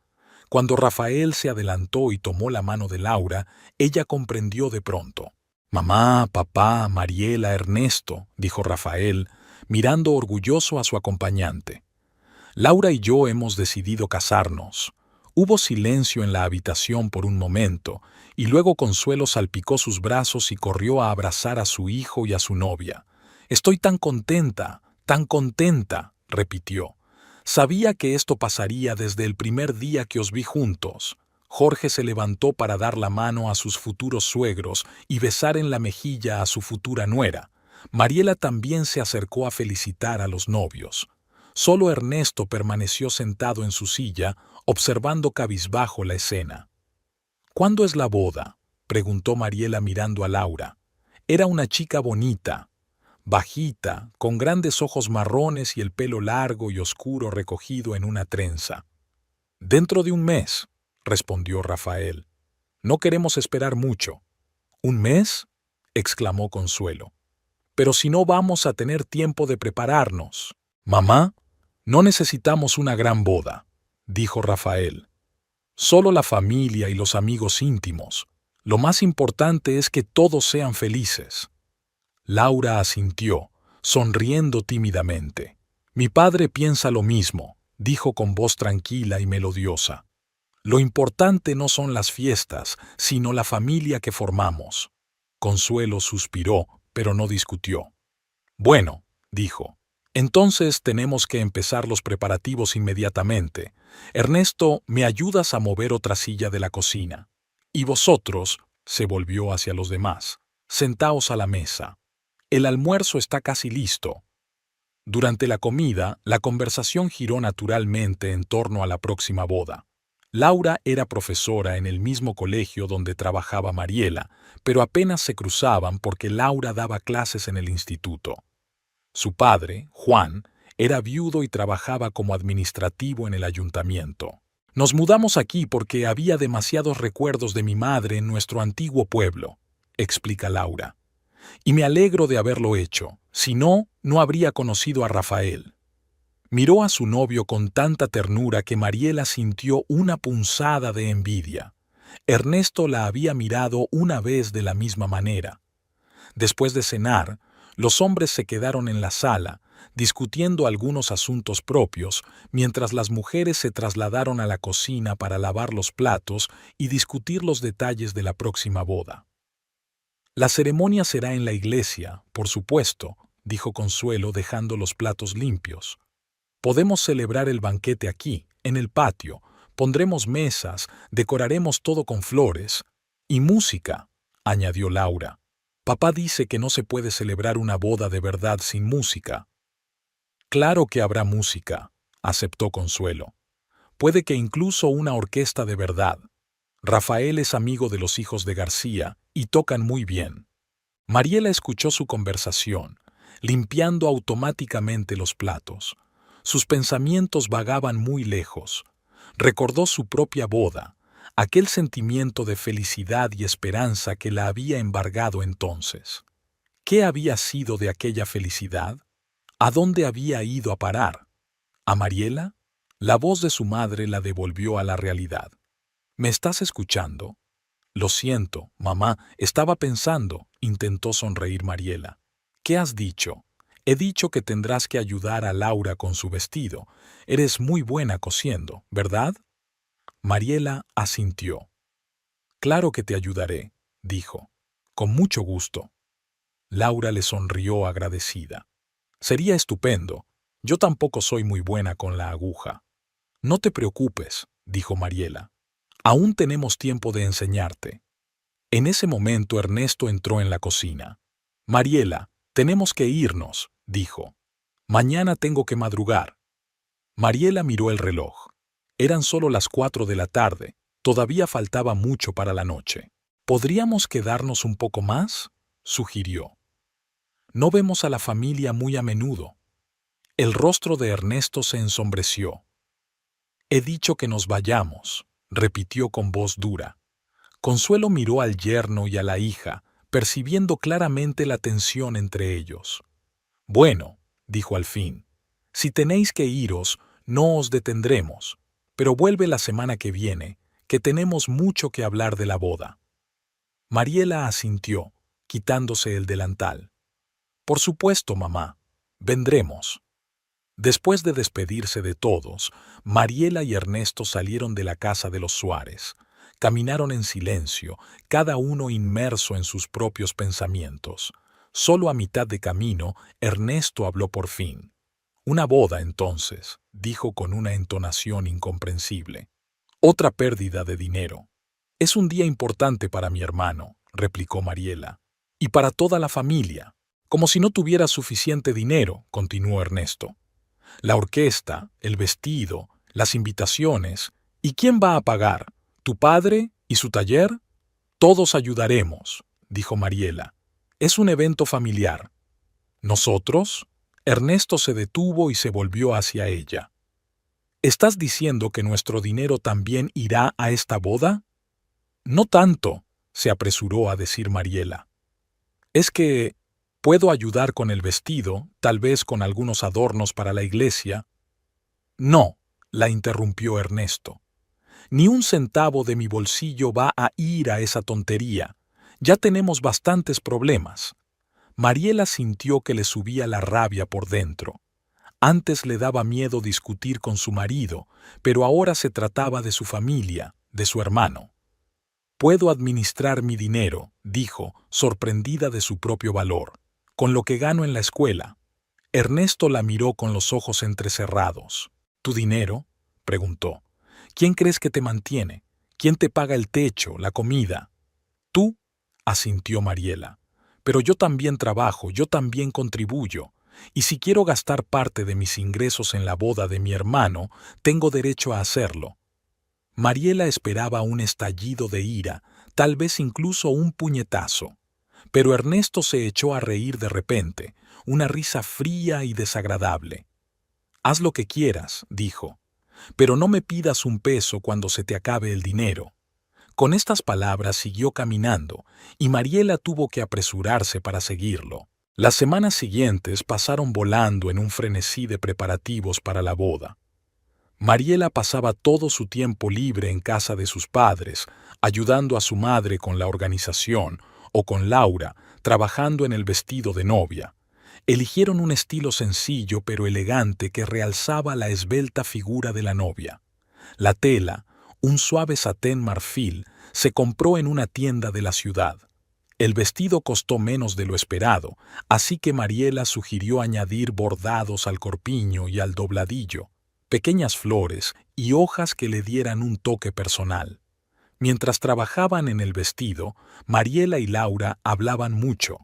Cuando Rafael se adelantó y tomó la mano de Laura, ella comprendió de pronto. «Mamá, papá, Mariela, Ernesto», dijo Rafael, mirando orgulloso a su acompañante. «Laura y yo hemos decidido casarnos». Hubo silencio en la habitación por un momento, y luego Consuelo salpicó sus brazos y corrió a abrazar a su hijo y a su novia. «Estoy tan contenta, repitió. «Sabía que esto pasaría desde el primer día que os vi juntos». Jorge se levantó para dar la mano a sus futuros suegros y besar en la mejilla a su futura nuera. Mariela también se acercó a felicitar a los novios. Solo Ernesto permaneció sentado en su silla, observando cabizbajo la escena. «¿Cuándo es la boda?», preguntó Mariela mirando a Laura. Era una chica bonita, bajita, con grandes ojos marrones y el pelo largo y oscuro recogido en una trenza. «Dentro de un mes», respondió Rafael. «No queremos esperar mucho». «¿Un mes?», exclamó Consuelo. «Pero si no vamos a tener tiempo de prepararnos». «Mamá, no necesitamos una gran boda», dijo Rafael. «Solo la familia y los amigos íntimos. Lo más importante es que todos sean felices». Laura asintió, sonriendo tímidamente. «Mi padre piensa lo mismo», dijo con voz tranquila y melodiosa. «Lo importante no son las fiestas, sino la familia que formamos». Consuelo suspiró, pero no discutió. «Bueno», dijo, «entonces tenemos que empezar los preparativos inmediatamente. Ernesto, ¿me ayudas a mover otra silla de la cocina? Y vosotros», se volvió hacia los demás, «sentaos a la mesa. El almuerzo está casi listo». Durante la comida, la conversación giró naturalmente en torno a la próxima boda. Laura era profesora en el mismo colegio donde trabajaba Mariela, pero apenas se cruzaban porque Laura daba clases en el instituto. Su padre, Juan, era viudo y trabajaba como administrativo en el ayuntamiento. «Nos mudamos aquí porque había demasiados recuerdos de mi madre en nuestro antiguo pueblo», explica Laura. «Y me alegro de haberlo hecho, si no, no habría conocido a Rafael». Miró a su novio con tanta ternura que Mariela sintió una punzada de envidia. Ernesto la había mirado una vez de la misma manera. Después de cenar, los hombres se quedaron en la sala, discutiendo algunos asuntos propios, mientras las mujeres se trasladaron a la cocina para lavar los platos y discutir los detalles de la próxima boda. «La ceremonia será en la iglesia, por supuesto», dijo Consuelo dejando los platos limpios. «Podemos celebrar el banquete aquí, en el patio, pondremos mesas, decoraremos todo con flores. Y música», añadió Laura. «Papá dice que no se puede celebrar una boda de verdad sin música». «Claro que habrá música», aceptó Consuelo. «Puede que incluso una orquesta de verdad. Rafael es amigo de los hijos de García y tocan muy bien». Mariela escuchó su conversación, limpiando automáticamente los platos. Sus pensamientos vagaban muy lejos. Recordó su propia boda, aquel sentimiento de felicidad y esperanza que la había embargado entonces. ¿Qué había sido de aquella felicidad? ¿A dónde había ido a parar? ¿A Mariela? La voz de su madre la devolvió a la realidad. «¿Me estás escuchando?» «Lo siento, mamá, estaba pensando», intentó sonreír Mariela. «¿Qué has dicho?» «He dicho que tendrás que ayudar a Laura con su vestido. Eres muy buena cosiendo, ¿verdad?» Mariela asintió. «Claro que te ayudaré», dijo. «Con mucho gusto». Laura le sonrió agradecida. «Sería estupendo. Yo tampoco soy muy buena con la aguja». «No te preocupes», dijo Mariela. «Aún tenemos tiempo de enseñarte». En ese momento Ernesto entró en la cocina. «Mariela, tenemos que irnos», dijo. «Mañana tengo que madrugar». Mariela miró el reloj. Eran solo las 4 de la tarde. Todavía faltaba mucho para la noche. «¿Podríamos quedarnos un poco más?», sugirió. «No vemos a la familia muy a menudo». El rostro de Ernesto se ensombreció. «He dicho que nos vayamos», repitió con voz dura. Consuelo miró al yerno y a la hija, percibiendo claramente la tensión entre ellos. «Bueno», dijo al fin, «si tenéis que iros, no os detendremos, pero vuelve la semana que viene, que tenemos mucho que hablar de la boda». Mariela asintió, quitándose el delantal. «Por supuesto, mamá, vendremos». Después de despedirse de todos, Mariela y Ernesto salieron de la casa de los Suárez. Caminaron en silencio, cada uno inmerso en sus propios pensamientos. Solo a mitad de camino, Ernesto habló por fin. «Una boda, entonces», dijo con una entonación incomprensible. «Otra pérdida de dinero». «Es un día importante para mi hermano», replicó Mariela. «Y para toda la familia. Como si no tuviera suficiente dinero», continuó Ernesto. «La orquesta, el vestido, las invitaciones. ¿Y quién va a pagar? ¿Tu padre y su taller?» «Todos ayudaremos», dijo Mariela. «Es un evento familiar». «¿Nosotros?» Ernesto se detuvo y se volvió hacia ella. «¿Estás diciendo que nuestro dinero también irá a esta boda?» «No tanto», se apresuró a decir Mariela. «Es que puedo ayudar con el vestido, tal vez con algunos adornos para la iglesia». «No», la interrumpió Ernesto. «Ni un centavo de mi bolsillo va a ir a esa tontería. Ya tenemos bastantes problemas». Mariela sintió que le subía la rabia por dentro. Antes le daba miedo discutir con su marido, pero ahora se trataba de su familia, de su hermano. «Puedo administrar mi dinero», dijo, sorprendida de su propio valor, «con lo que gano en la escuela». Ernesto la miró con los ojos entrecerrados. «¿Tu dinero?», preguntó. «¿Quién crees que te mantiene? ¿Quién te paga el techo, la comida?» «Tú», asintió Mariela. «Pero yo también trabajo, yo también contribuyo. Y si quiero gastar parte de mis ingresos en la boda de mi hermano, tengo derecho a hacerlo». Mariela esperaba un estallido de ira, tal vez incluso un puñetazo. Pero Ernesto se echó a reír de repente, una risa fría y desagradable. «Haz lo que quieras», dijo, «pero no me pidas un peso cuando se te acabe el dinero». Con estas palabras siguió caminando, y Mariela tuvo que apresurarse para seguirlo. Las semanas siguientes pasaron volando en un frenesí de preparativos para la boda. Mariela pasaba todo su tiempo libre en casa de sus padres, ayudando a su madre con la organización, o con Laura, trabajando en el vestido de novia. Eligieron un estilo sencillo pero elegante que realzaba la esbelta figura de la novia. La tela, un suave satén marfil, se compró en una tienda de la ciudad. El vestido costó menos de lo esperado, así que Mariela sugirió añadir bordados al corpiño y al dobladillo, pequeñas flores y hojas que le dieran un toque personal. Mientras trabajaban en el vestido, Mariela y Laura hablaban mucho.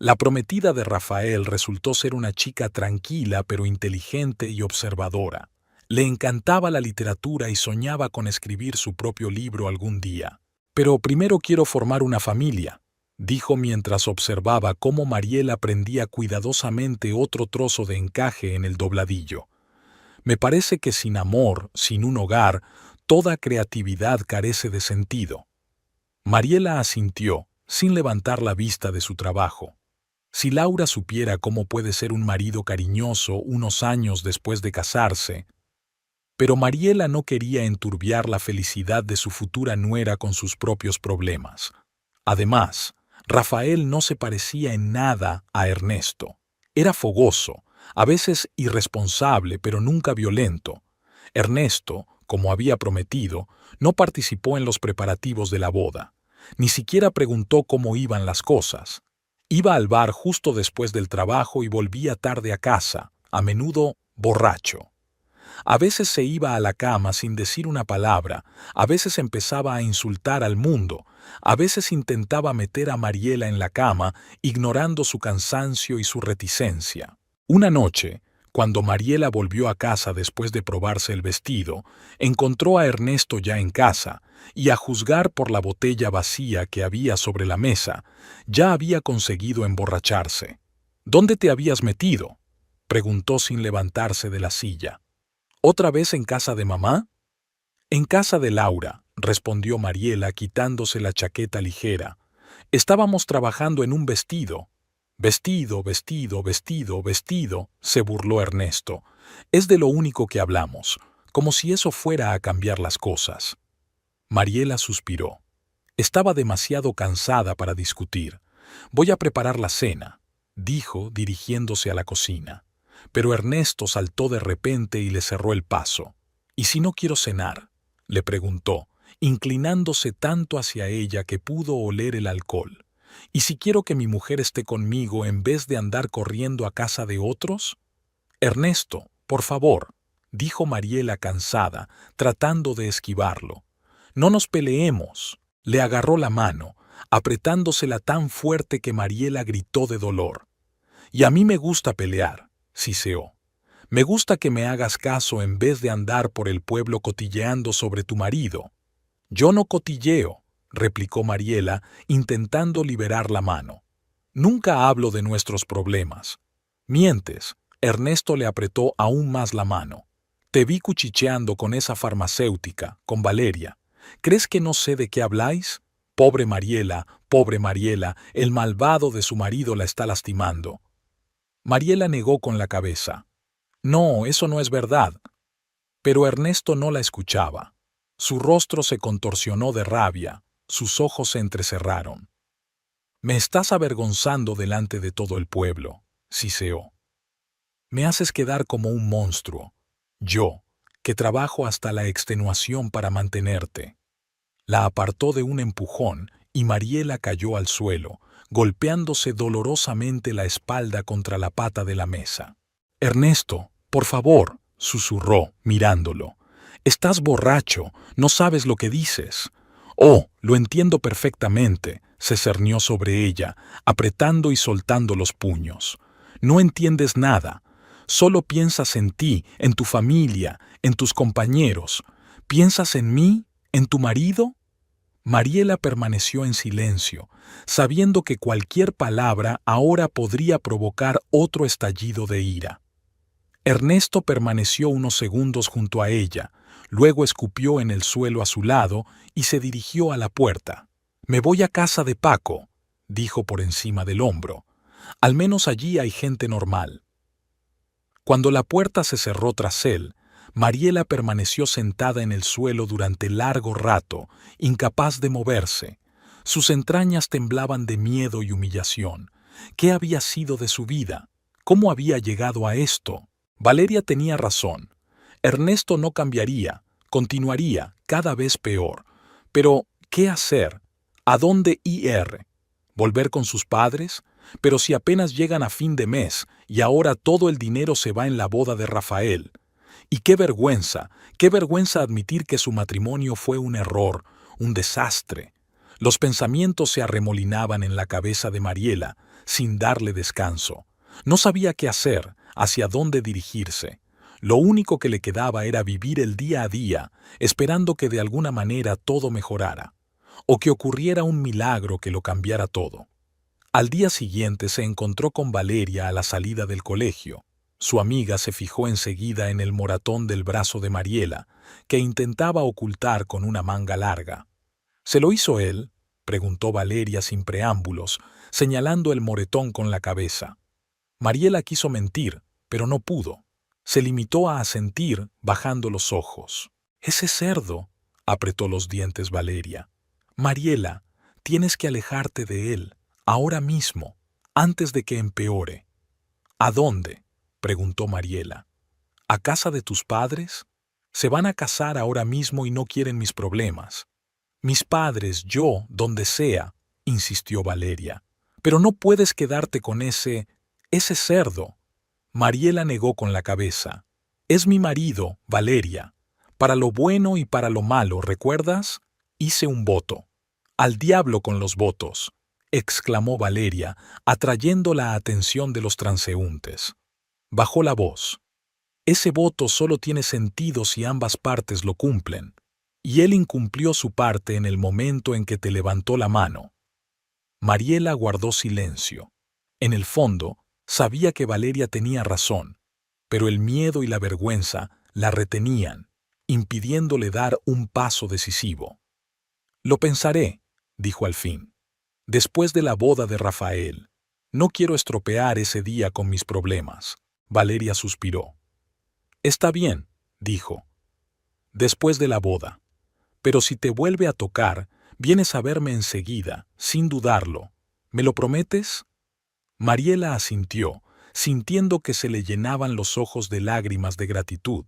La prometida de Rafael resultó ser una chica tranquila pero inteligente y observadora. Le encantaba la literatura y soñaba con escribir su propio libro algún día. «Pero primero quiero formar una familia», dijo mientras observaba cómo Mariela prendía cuidadosamente otro trozo de encaje en el dobladillo. «Me parece que sin amor, sin un hogar, toda creatividad carece de sentido». Mariela asintió, sin levantar la vista de su trabajo. Si Laura supiera cómo puede ser un marido cariñoso unos años después de casarse. Pero Mariela no quería enturbiar la felicidad de su futura nuera con sus propios problemas. Además, Rafael no se parecía en nada a Ernesto. Era fogoso, a veces irresponsable, pero nunca violento. Ernesto, como había prometido, no participó en los preparativos de la boda. Ni siquiera preguntó cómo iban las cosas. Iba al bar justo después del trabajo y volvía tarde a casa, a menudo borracho. A veces se iba a la cama sin decir una palabra, a veces empezaba a insultar al mundo, a veces intentaba meter a Mariela en la cama, ignorando su cansancio y su reticencia. Una noche, cuando Mariela volvió a casa después de probarse el vestido, encontró a Ernesto ya en casa, y a juzgar por la botella vacía que había sobre la mesa, ya había conseguido emborracharse. «¿Dónde te habías metido?», preguntó sin levantarse de la silla. «¿Otra vez en casa de mamá?». «En casa de Laura», respondió Mariela quitándose la chaqueta ligera. Estábamos trabajando en un vestido. Vestido, vestido, vestido, vestido, se burló Ernesto. Es de lo único que hablamos, como si eso fuera a cambiar las cosas. Mariela suspiró. Estaba demasiado cansada para discutir. Voy a preparar la cena, dijo dirigiéndose a la cocina. Pero Ernesto saltó de repente y le cerró el paso. ¿Y si no quiero cenar?, le preguntó, inclinándose tanto hacia ella que pudo oler el alcohol. ¿Y si quiero que mi mujer esté conmigo en vez de andar corriendo a casa de otros? Ernesto, por favor, dijo Mariela cansada, tratando de esquivarlo. No nos peleemos. Le agarró la mano, apretándosela tan fuerte que Mariela gritó de dolor. Y a mí me gusta pelear, siseó. Me gusta que me hagas caso en vez de andar por el pueblo cotilleando sobre tu marido. Yo no cotilleo, replicó Mariela, intentando liberar la mano. Nunca hablo de nuestros problemas. Mientes. Ernesto le apretó aún más la mano. Te vi cuchicheando con esa farmacéutica, con Valeria. ¿Crees que no sé de qué habláis? Pobre Mariela, el malvado de su marido la está lastimando. Mariela negó con la cabeza. No, eso no es verdad. Pero Ernesto no la escuchaba. Su rostro se contorsionó de rabia, sus ojos se entrecerraron. Me estás avergonzando delante de todo el pueblo, siseó. Me haces quedar como un monstruo. Yo, que trabajo hasta la extenuación para mantenerte. La apartó de un empujón y Mariela cayó al suelo, golpeándose dolorosamente la espalda contra la pata de la mesa. Ernesto, por favor, susurró, mirándolo. Estás borracho, no sabes lo que dices. Oh, lo entiendo perfectamente, se cernió sobre ella, apretando y soltando los puños. No entiendes nada. Solo piensas en ti, en tu familia, en tus compañeros. ¿Piensas en mí? ¿En tu marido? Mariela permaneció en silencio, sabiendo que cualquier palabra ahora podría provocar otro estallido de ira. Ernesto permaneció unos segundos junto a ella, luego escupió en el suelo a su lado y se dirigió a la puerta. «Me voy a casa de Paco», dijo por encima del hombro. «Al menos allí hay gente normal». Cuando la puerta se cerró tras él, Mariela permaneció sentada en el suelo durante largo rato, incapaz de moverse. Sus entrañas temblaban de miedo y humillación. ¿Qué había sido de su vida? ¿Cómo había llegado a esto? Valeria tenía razón. Ernesto no cambiaría, continuaría cada vez peor. Pero, ¿qué hacer? ¿A dónde ir? ¿Volver con sus padres? Pero si apenas llegan a fin de mes y ahora todo el dinero se va en la boda de Rafael. Y qué vergüenza admitir que su matrimonio fue un error, un desastre. Los pensamientos se arremolinaban en la cabeza de Mariela, sin darle descanso. No sabía qué hacer, hacia dónde dirigirse. Lo único que le quedaba era vivir el día a día, esperando que de alguna manera todo mejorara, o que ocurriera un milagro que lo cambiara todo. Al día siguiente se encontró con Valeria a la salida del colegio. Su amiga se fijó enseguida en el moratón del brazo de Mariela, que intentaba ocultar con una manga larga. ¿Se lo hizo él?, preguntó Valeria sin preámbulos, señalando el moretón con la cabeza. Mariela quiso mentir, pero no pudo. Se limitó a asentir, bajando los ojos. «Ese cerdo», apretó los dientes Valeria. «Mariela, tienes que alejarte de él, ahora mismo, antes de que empeore». «¿A dónde?», preguntó Mariela. «¿A casa de tus padres? Se van a casar ahora mismo y no quieren mis problemas». «Mis padres, yo, donde sea», insistió Valeria. «Pero no puedes quedarte con ese cerdo». Mariela negó con la cabeza. «Es mi marido, Valeria. Para lo bueno y para lo malo, ¿recuerdas? Hice un voto». «Al diablo con los votos», exclamó Valeria, atrayendo la atención de los transeúntes. Bajó la voz. «Ese voto solo tiene sentido si ambas partes lo cumplen. Y él incumplió su parte en el momento en que te levantó la mano». Mariela guardó silencio. En el fondo, sabía que Valeria tenía razón, pero el miedo y la vergüenza la retenían, impidiéndole dar un paso decisivo. «Lo pensaré», dijo al fin. Después de la boda de Rafael. No quiero estropear ese día con mis problemas. Valeria suspiró. Está bien, dijo. Después de la boda. Pero si te vuelve a tocar, vienes a verme enseguida, sin dudarlo. ¿Me lo prometes? Mariela asintió, sintiendo que se le llenaban los ojos de lágrimas de gratitud.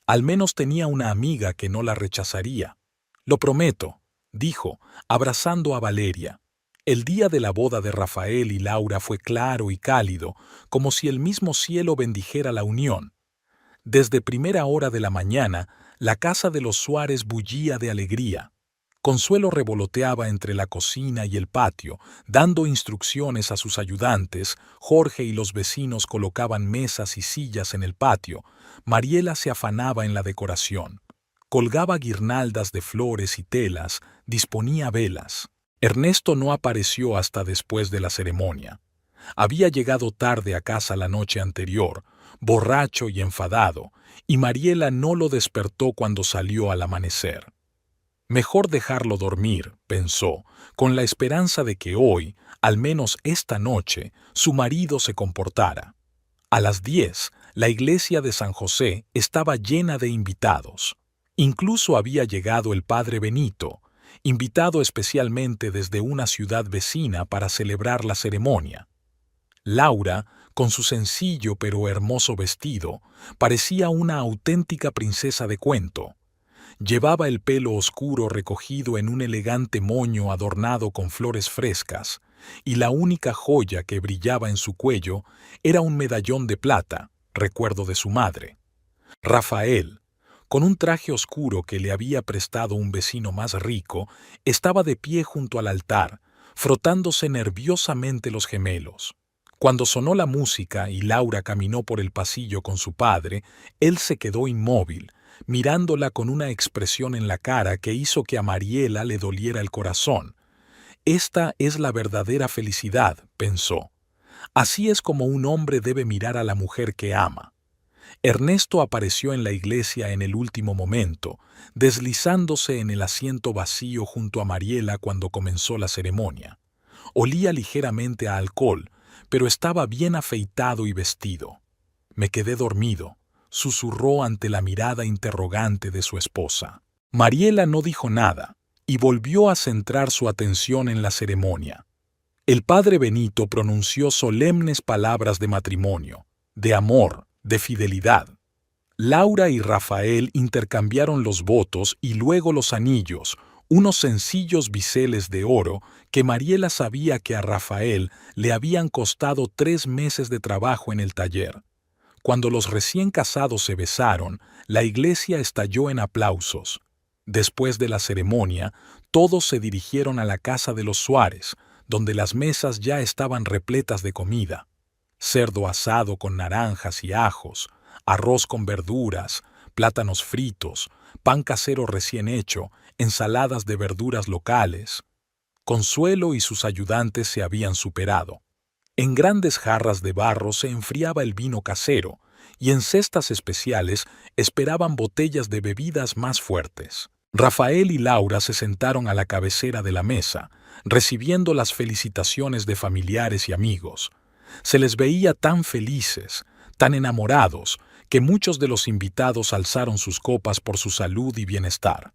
Al menos tenía una amiga que no la rechazaría. Lo prometo, dijo, abrazando a Valeria. El día de la boda de Rafael y Laura fue claro y cálido, como si el mismo cielo bendijera la unión. Desde primera hora de la mañana, la casa de los Suárez bullía de alegría. Consuelo revoloteaba entre la cocina y el patio, dando instrucciones a sus ayudantes. Jorge y los vecinos colocaban mesas y sillas en el patio. Mariela se afanaba en la decoración. Colgaba guirnaldas de flores y telas, disponía velas. Ernesto no apareció hasta después de la ceremonia. Había llegado tarde a casa la noche anterior, borracho y enfadado, y Mariela no lo despertó cuando salió al amanecer. Mejor dejarlo dormir, pensó, con la esperanza de que hoy, al menos esta noche, su marido se comportara. A las 10, la iglesia de San José estaba llena de invitados. Incluso había llegado el padre Benito, invitado especialmente desde una ciudad vecina para celebrar la ceremonia. Laura, con su sencillo pero hermoso vestido, parecía una auténtica princesa de cuento. Llevaba el pelo oscuro recogido en un elegante moño adornado con flores frescas, y la única joya que brillaba en su cuello era un medallón de plata, recuerdo de su madre. Rafael, con un traje oscuro que le había prestado un vecino más rico, estaba de pie junto al altar, frotándose nerviosamente los gemelos. Cuando sonó la música y Laura caminó por el pasillo con su padre, él se quedó inmóvil, mirándola con una expresión en la cara que hizo que a Mariela le doliera el corazón. Esta es la verdadera felicidad, pensó. Así es como un hombre debe mirar a la mujer que ama. Ernesto apareció en la iglesia en el último momento, deslizándose en el asiento vacío junto a Mariela cuando comenzó la ceremonia. Olía ligeramente a alcohol, pero estaba bien afeitado y vestido. Me quedé dormido, susurró ante la mirada interrogante de su esposa. Mariela no dijo nada y volvió a centrar su atención en la ceremonia. El padre Benito pronunció solemnes palabras de matrimonio, de amor, de fidelidad. Laura y Rafael intercambiaron los votos y luego los anillos, unos sencillos biseles de oro que Mariela sabía que a Rafael le habían costado 3 meses de trabajo en el taller. Cuando los recién casados se besaron, la iglesia estalló en aplausos. Después de la ceremonia, todos se dirigieron a la casa de los Suárez, donde las mesas ya estaban repletas de comida. Cerdo asado con naranjas y ajos, arroz con verduras, plátanos fritos, pan casero recién hecho, ensaladas de verduras locales. Consuelo y sus ayudantes se habían superado. En grandes jarras de barro se enfriaba el vino casero, y en cestas especiales esperaban botellas de bebidas más fuertes. Rafael y Laura se sentaron a la cabecera de la mesa, recibiendo las felicitaciones de familiares y amigos. Se les veía tan felices, tan enamorados, que muchos de los invitados alzaron sus copas por su salud y bienestar.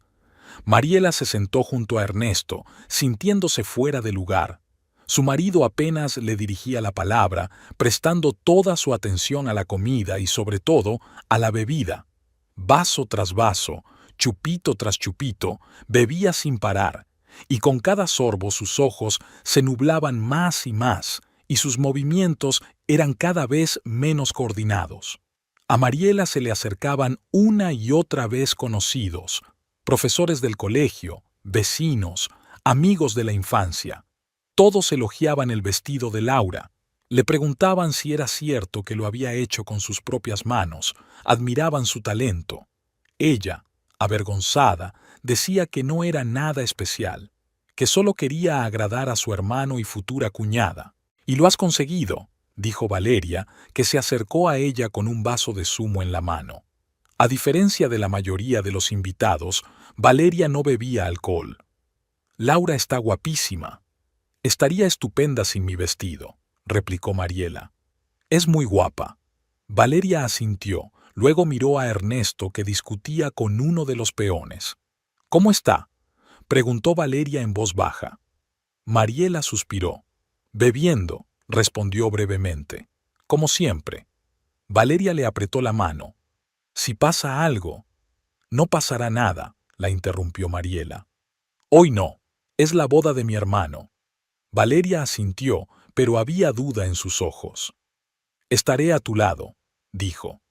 Mariela se sentó junto a Ernesto, sintiéndose fuera de lugar. Su marido apenas le dirigía la palabra, prestando toda su atención a la comida y sobre todo a la bebida. Vaso tras vaso, chupito tras chupito, bebía sin parar, y con cada sorbo sus ojos se nublaban más y más, y sus movimientos eran cada vez menos coordinados. A Mariela se le acercaban una y otra vez conocidos, profesores del colegio, vecinos, amigos de la infancia. Todos elogiaban el vestido de Laura. Le preguntaban si era cierto que lo había hecho con sus propias manos, admiraban su talento. Ella, avergonzada, decía que no era nada especial, que solo quería agradar a su hermano y futura cuñada. «Y lo has conseguido», dijo Valeria, que se acercó a ella con un vaso de zumo en la mano. A diferencia de la mayoría de los invitados, Valeria no bebía alcohol. «Laura está guapísima». Estaría estupenda sin mi vestido, replicó Mariela. Es muy guapa. Valeria asintió, luego miró a Ernesto que discutía con uno de los peones. ¿Cómo está?, preguntó Valeria en voz baja. Mariela suspiró. Bebiendo, respondió brevemente. Como siempre. Valeria le apretó la mano. Si pasa algo. No pasará nada, la interrumpió Mariela. Hoy no. Es la boda de mi hermano. Valeria asintió, pero había duda en sus ojos. Estaré a tu lado, dijo.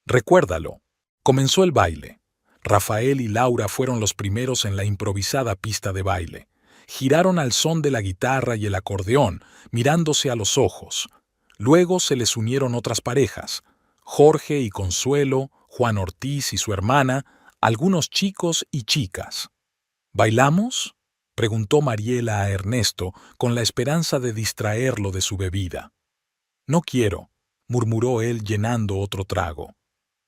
Recuérdalo. Comenzó el baile. Rafael y Laura fueron los primeros en la improvisada pista de baile. Giraron al son de la guitarra y el acordeón, mirándose a los ojos. Luego se les unieron otras parejas, Jorge y Consuelo, Juan Ortiz y su hermana, algunos chicos y chicas. ¿Bailamos?, preguntó Mariela a Ernesto con la esperanza de distraerlo de su bebida. No quiero, murmuró él llenando otro trago.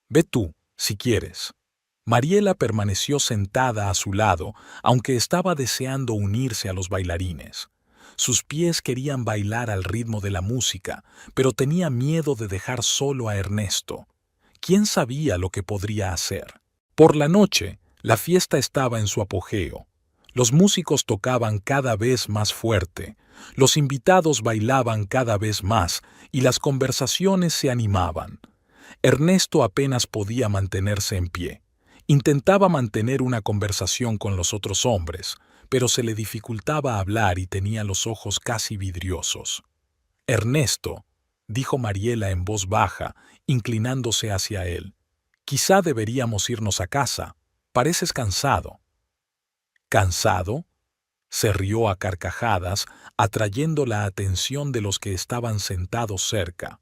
Ve tú, si quieres. Mariela permaneció sentada a su lado, aunque estaba deseando unirse a los bailarines. Sus pies querían bailar al ritmo de la música, pero tenía miedo de dejar solo a Ernesto. ¿Quién sabía lo que podría hacer? Por la noche, la fiesta estaba en su apogeo. Los músicos tocaban cada vez más fuerte, los invitados bailaban cada vez más y las conversaciones se animaban. Ernesto apenas podía mantenerse en pie. Intentaba mantener una conversación con los otros hombres, pero se le dificultaba hablar y tenía los ojos casi vidriosos. Ernesto, dijo Mariela en voz baja, inclinándose hacia él, quizá deberíamos irnos a casa. Pareces cansado. ¿Cansado?, se rió a carcajadas, atrayendo la atención de los que estaban sentados cerca.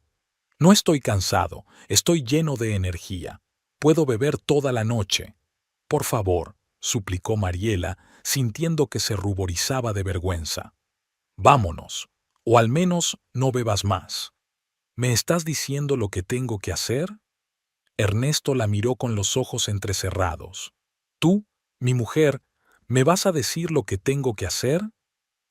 No estoy cansado, estoy lleno de energía. Puedo beber toda la noche. Por favor, suplicó Mariela, sintiendo que se ruborizaba de vergüenza. Vámonos, o al menos no bebas más. ¿Me estás diciendo lo que tengo que hacer? Ernesto la miró con los ojos entrecerrados. ¿Tú, mi mujer, me vas a decir lo que tengo que hacer?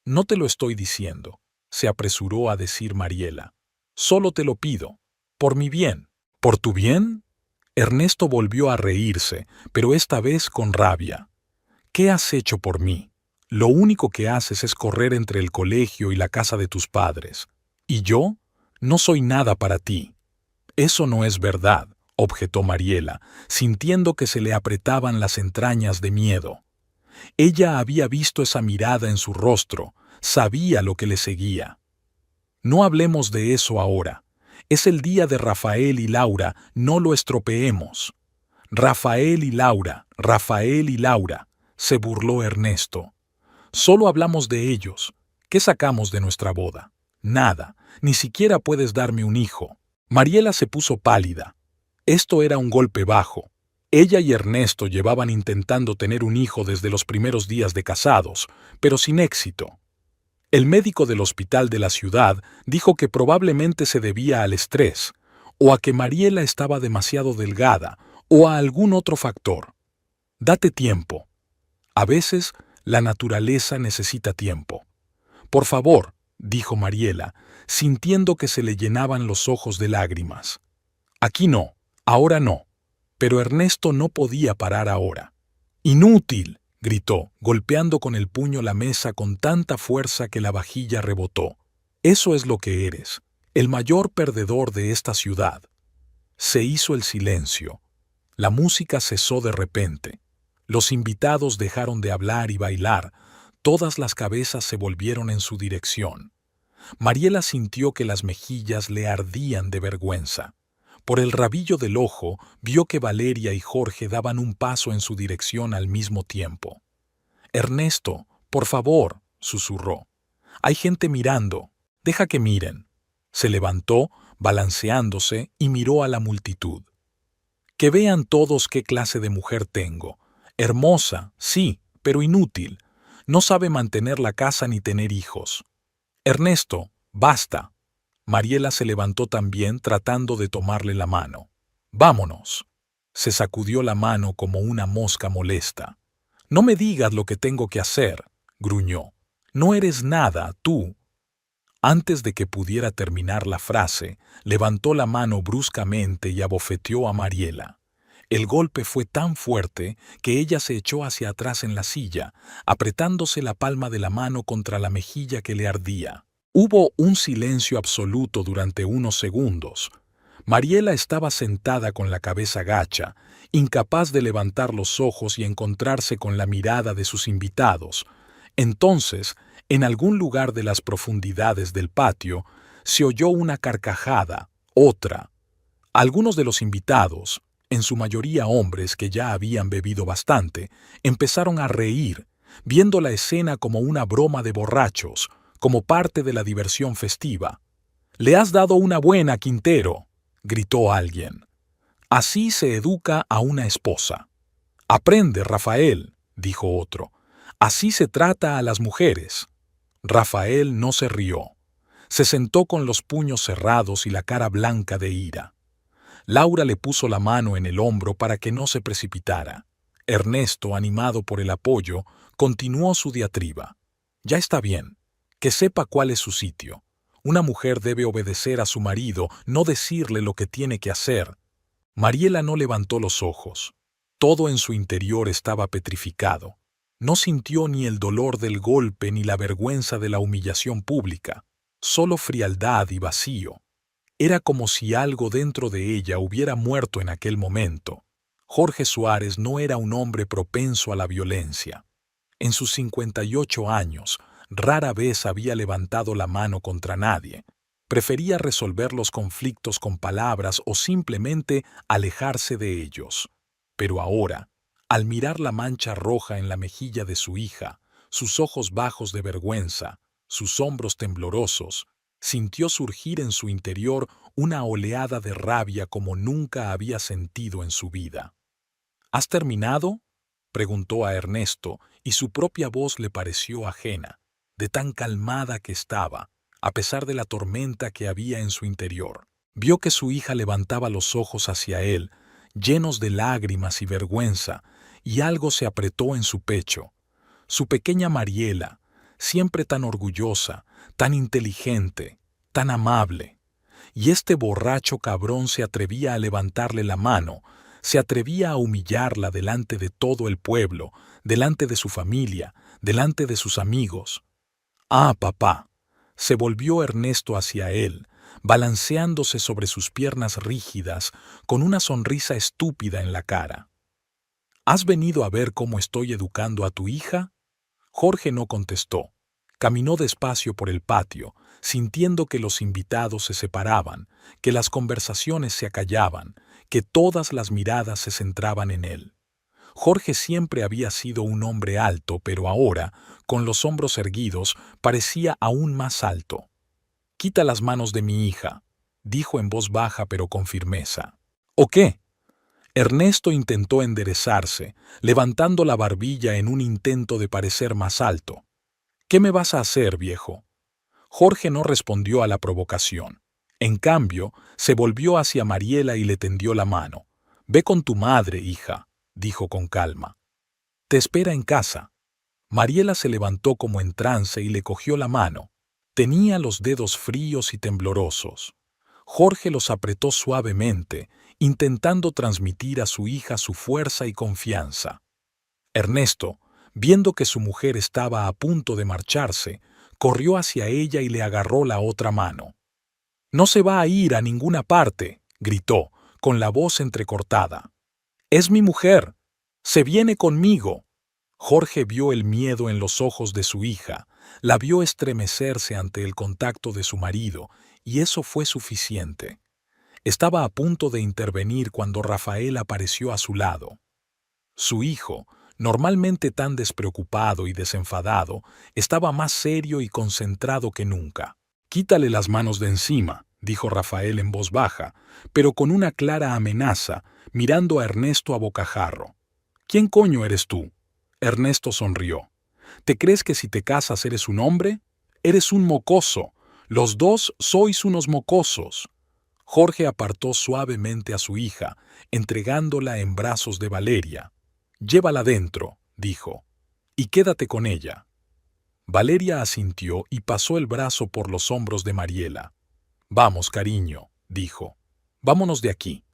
No te lo estoy diciendo, se apresuró a decir Mariela. Solo te lo pido, por mi bien. ¿Por tu bien? Ernesto volvió a reírse, pero esta vez con rabia. ¿Qué has hecho por mí? Lo único que haces es correr entre el colegio y la casa de tus padres. ¿Y yo? No soy nada para ti. Eso no es verdad, objetó Mariela, sintiendo que se le apretaban las entrañas de miedo. Ella había visto esa mirada en su rostro, sabía lo que le seguía. No hablemos de eso ahora. Es el día de Rafael y Laura, no lo estropeemos. Rafael y Laura, se burló Ernesto. Solo hablamos de ellos. ¿Qué sacamos de nuestra boda? Nada, ni siquiera puedes darme un hijo. Mariela se puso pálida. Esto era un golpe bajo. Ella y Ernesto llevaban intentando tener un hijo desde los primeros días de casados, pero sin éxito. El médico del hospital de la ciudad dijo que probablemente se debía al estrés, o a que Mariela estaba demasiado delgada, o a algún otro factor. Date tiempo. A veces, la naturaleza necesita tiempo. Por favor, dijo Mariela, sintiendo que se le llenaban los ojos de lágrimas. Aquí no, ahora no. Pero Ernesto no podía parar ahora. ¡Inútil!, gritó, golpeando con el puño la mesa con tanta fuerza que la vajilla rebotó. Eso es lo que eres, el mayor perdedor de esta ciudad. Se hizo el silencio. La música cesó de repente. Los invitados dejaron de hablar y bailar. Todas las cabezas se volvieron en su dirección. Mariela sintió que las mejillas le ardían de vergüenza. Por el rabillo del ojo vio que Valeria y Jorge daban un paso en su dirección al mismo tiempo. «Ernesto, por favor», susurró. «Hay gente mirando. Deja que miren». Se levantó, balanceándose, y miró a la multitud. «Que vean todos qué clase de mujer tengo. Hermosa, sí, pero inútil. No sabe mantener la casa ni tener hijos. Ernesto, basta». Mariela se levantó también tratando de tomarle la mano. «Vámonos». Se sacudió la mano como una mosca molesta. «No me digas lo que tengo que hacer», gruñó. No eres nada, tú. Antes de que pudiera terminar la frase, levantó la mano bruscamente y abofeteó a Mariela. El golpe fue tan fuerte que ella se echó hacia atrás en la silla, apretándose la palma de la mano contra la mejilla que le ardía. Hubo un silencio absoluto durante unos segundos. Mariela estaba sentada con la cabeza gacha, incapaz de levantar los ojos y encontrarse con la mirada de sus invitados. Entonces, en algún lugar de las profundidades del patio, se oyó una carcajada, otra. Algunos de los invitados, en su mayoría hombres que ya habían bebido bastante, empezaron a reír, viendo la escena como una broma de borrachos, como parte de la diversión festiva. «Le has dado una buena, Quintero», gritó alguien. «Así se educa a una esposa». «Aprende, Rafael», dijo otro. «Así se trata a las mujeres». Rafael no se rió. Se sentó con los puños cerrados y la cara blanca de ira. Laura le puso la mano en el hombro para que no se precipitara. Ernesto, animado por el apoyo, continuó su diatriba. «Ya está bien. Que sepa cuál es su sitio. Una mujer debe obedecer a su marido, no decirle lo que tiene que hacer». Mariela no levantó los ojos. Todo en su interior estaba petrificado. No sintió ni el dolor del golpe ni la vergüenza de la humillación pública, solo frialdad y vacío. Era como si algo dentro de ella hubiera muerto en aquel momento. Jorge Suárez no era un hombre propenso a la violencia. En sus 58 años, rara vez había levantado la mano contra nadie. Prefería resolver los conflictos con palabras o simplemente alejarse de ellos. Pero ahora, al mirar la mancha roja en la mejilla de su hija, sus ojos bajos de vergüenza, sus hombros temblorosos, sintió surgir en su interior una oleada de rabia como nunca había sentido en su vida. «¿Has terminado?», preguntó a Ernesto, y su propia voz le pareció ajena, de tan calmada que estaba, a pesar de la tormenta que había en su interior. Vio que su hija levantaba los ojos hacia él, llenos de lágrimas y vergüenza, y algo se apretó en su pecho. Su pequeña Mariela, siempre tan orgullosa, tan inteligente, tan amable. Y este borracho cabrón se atrevía a levantarle la mano, se atrevía a humillarla delante de todo el pueblo, delante de su familia, delante de sus amigos. «Ah, papá», se volvió Ernesto hacia él, balanceándose sobre sus piernas rígidas, con una sonrisa estúpida en la cara. «¿Has venido a ver cómo estoy educando a tu hija?». Jorge no contestó. Caminó despacio por el patio, sintiendo que los invitados se separaban, que las conversaciones se acallaban, que todas las miradas se centraban en él. Jorge siempre había sido un hombre alto, pero ahora, con los hombros erguidos, parecía aún más alto. «Quita las manos de mi hija», dijo en voz baja pero con firmeza. «¿O qué?». Ernesto intentó enderezarse, levantando la barbilla en un intento de parecer más alto. «¿Qué me vas a hacer, viejo?». Jorge no respondió a la provocación. En cambio, se volvió hacia Mariela y le tendió la mano. «Ve con tu madre, hija», dijo con calma. «Te espera en casa». Mariela se levantó como en trance y le cogió la mano. Tenía los dedos fríos y temblorosos. Jorge los apretó suavemente, intentando transmitir a su hija su fuerza y confianza. Ernesto, viendo que su mujer estaba a punto de marcharse, corrió hacia ella y le agarró la otra mano. «No se va a ir a ninguna parte», gritó, con la voz entrecortada. «Es mi mujer. Se viene conmigo». Jorge vio el miedo en los ojos de su hija, la vio estremecerse ante el contacto de su marido, y eso fue suficiente. Estaba a punto de intervenir cuando Rafael apareció a su lado. Su hijo, normalmente tan despreocupado y desenfadado, estaba más serio y concentrado que nunca. «Quítale las manos de encima», dijo Rafael en voz baja, pero con una clara amenaza, mirando a Ernesto a bocajarro. «¿Quién coño eres tú?». Ernesto sonrió. «¿Te crees que si te casas eres un hombre? Eres un mocoso. Los dos sois unos mocosos». Jorge apartó suavemente a su hija, entregándola en brazos de Valeria. «Llévala dentro», dijo, «y quédate con ella». Valeria asintió y pasó el brazo por los hombros de Mariela. «Vamos, cariño», dijo. «Vámonos de aquí».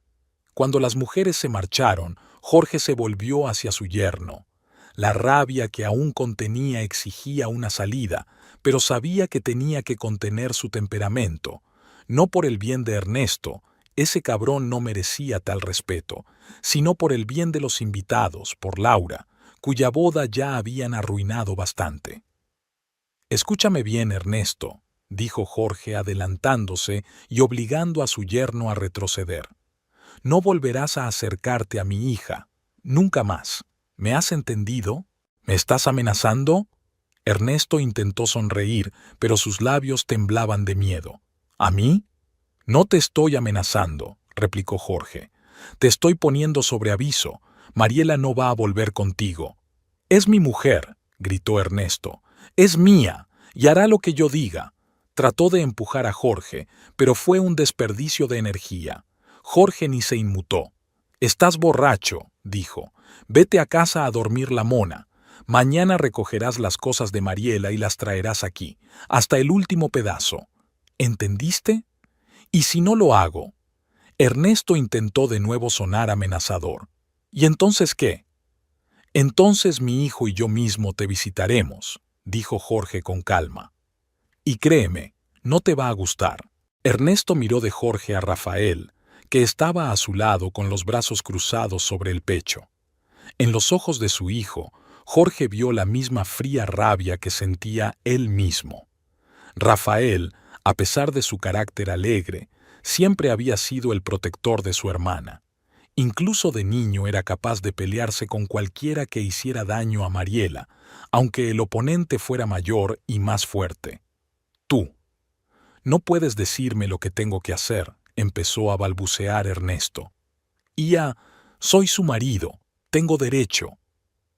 Cuando las mujeres se marcharon, Jorge se volvió hacia su yerno. La rabia que aún contenía exigía una salida, pero sabía que tenía que contener su temperamento. No por el bien de Ernesto, ese cabrón no merecía tal respeto, sino por el bien de los invitados, por Laura, cuya boda ya habían arruinado bastante. «Escúchame bien, Ernesto», dijo Jorge adelantándose y obligando a su yerno a retroceder. «No volverás a acercarte a mi hija, nunca más. ¿Me has entendido? ¿Me estás amenazando?» Ernesto intentó sonreír, pero sus labios temblaban de miedo. «¿A mí? No te estoy amenazando», replicó Jorge. «Te estoy poniendo sobre aviso. Mariela no va a volver contigo». «Es mi mujer», gritó Ernesto. «Es mía, y hará lo que yo diga». Trató de empujar a Jorge, pero fue un desperdicio de energía. Jorge ni se inmutó. «Estás borracho», dijo. «Vete a casa a dormir la mona. Mañana recogerás las cosas de Mariela y las traerás aquí, hasta el último pedazo. ¿Entendiste? ¿Y si no lo hago?» Ernesto intentó de nuevo sonar amenazador. «¿Y entonces qué?» «Entonces mi hijo y yo mismo te visitaremos», dijo Jorge con calma. «Y créeme, no te va a gustar». Ernesto miró de Jorge a Rafael, que estaba a su lado con los brazos cruzados sobre el pecho. En los ojos de su hijo, Jorge vio la misma fría rabia que sentía él mismo. Rafael, a pesar de su carácter alegre, siempre había sido el protector de su hermana. Incluso de niño era capaz de pelearse con cualquiera que hiciera daño a Mariela, aunque el oponente fuera mayor y más fuerte. «Tú. No puedes decirme lo que tengo que hacer», empezó a balbucear Ernesto. «Ya, soy su marido, tengo derecho».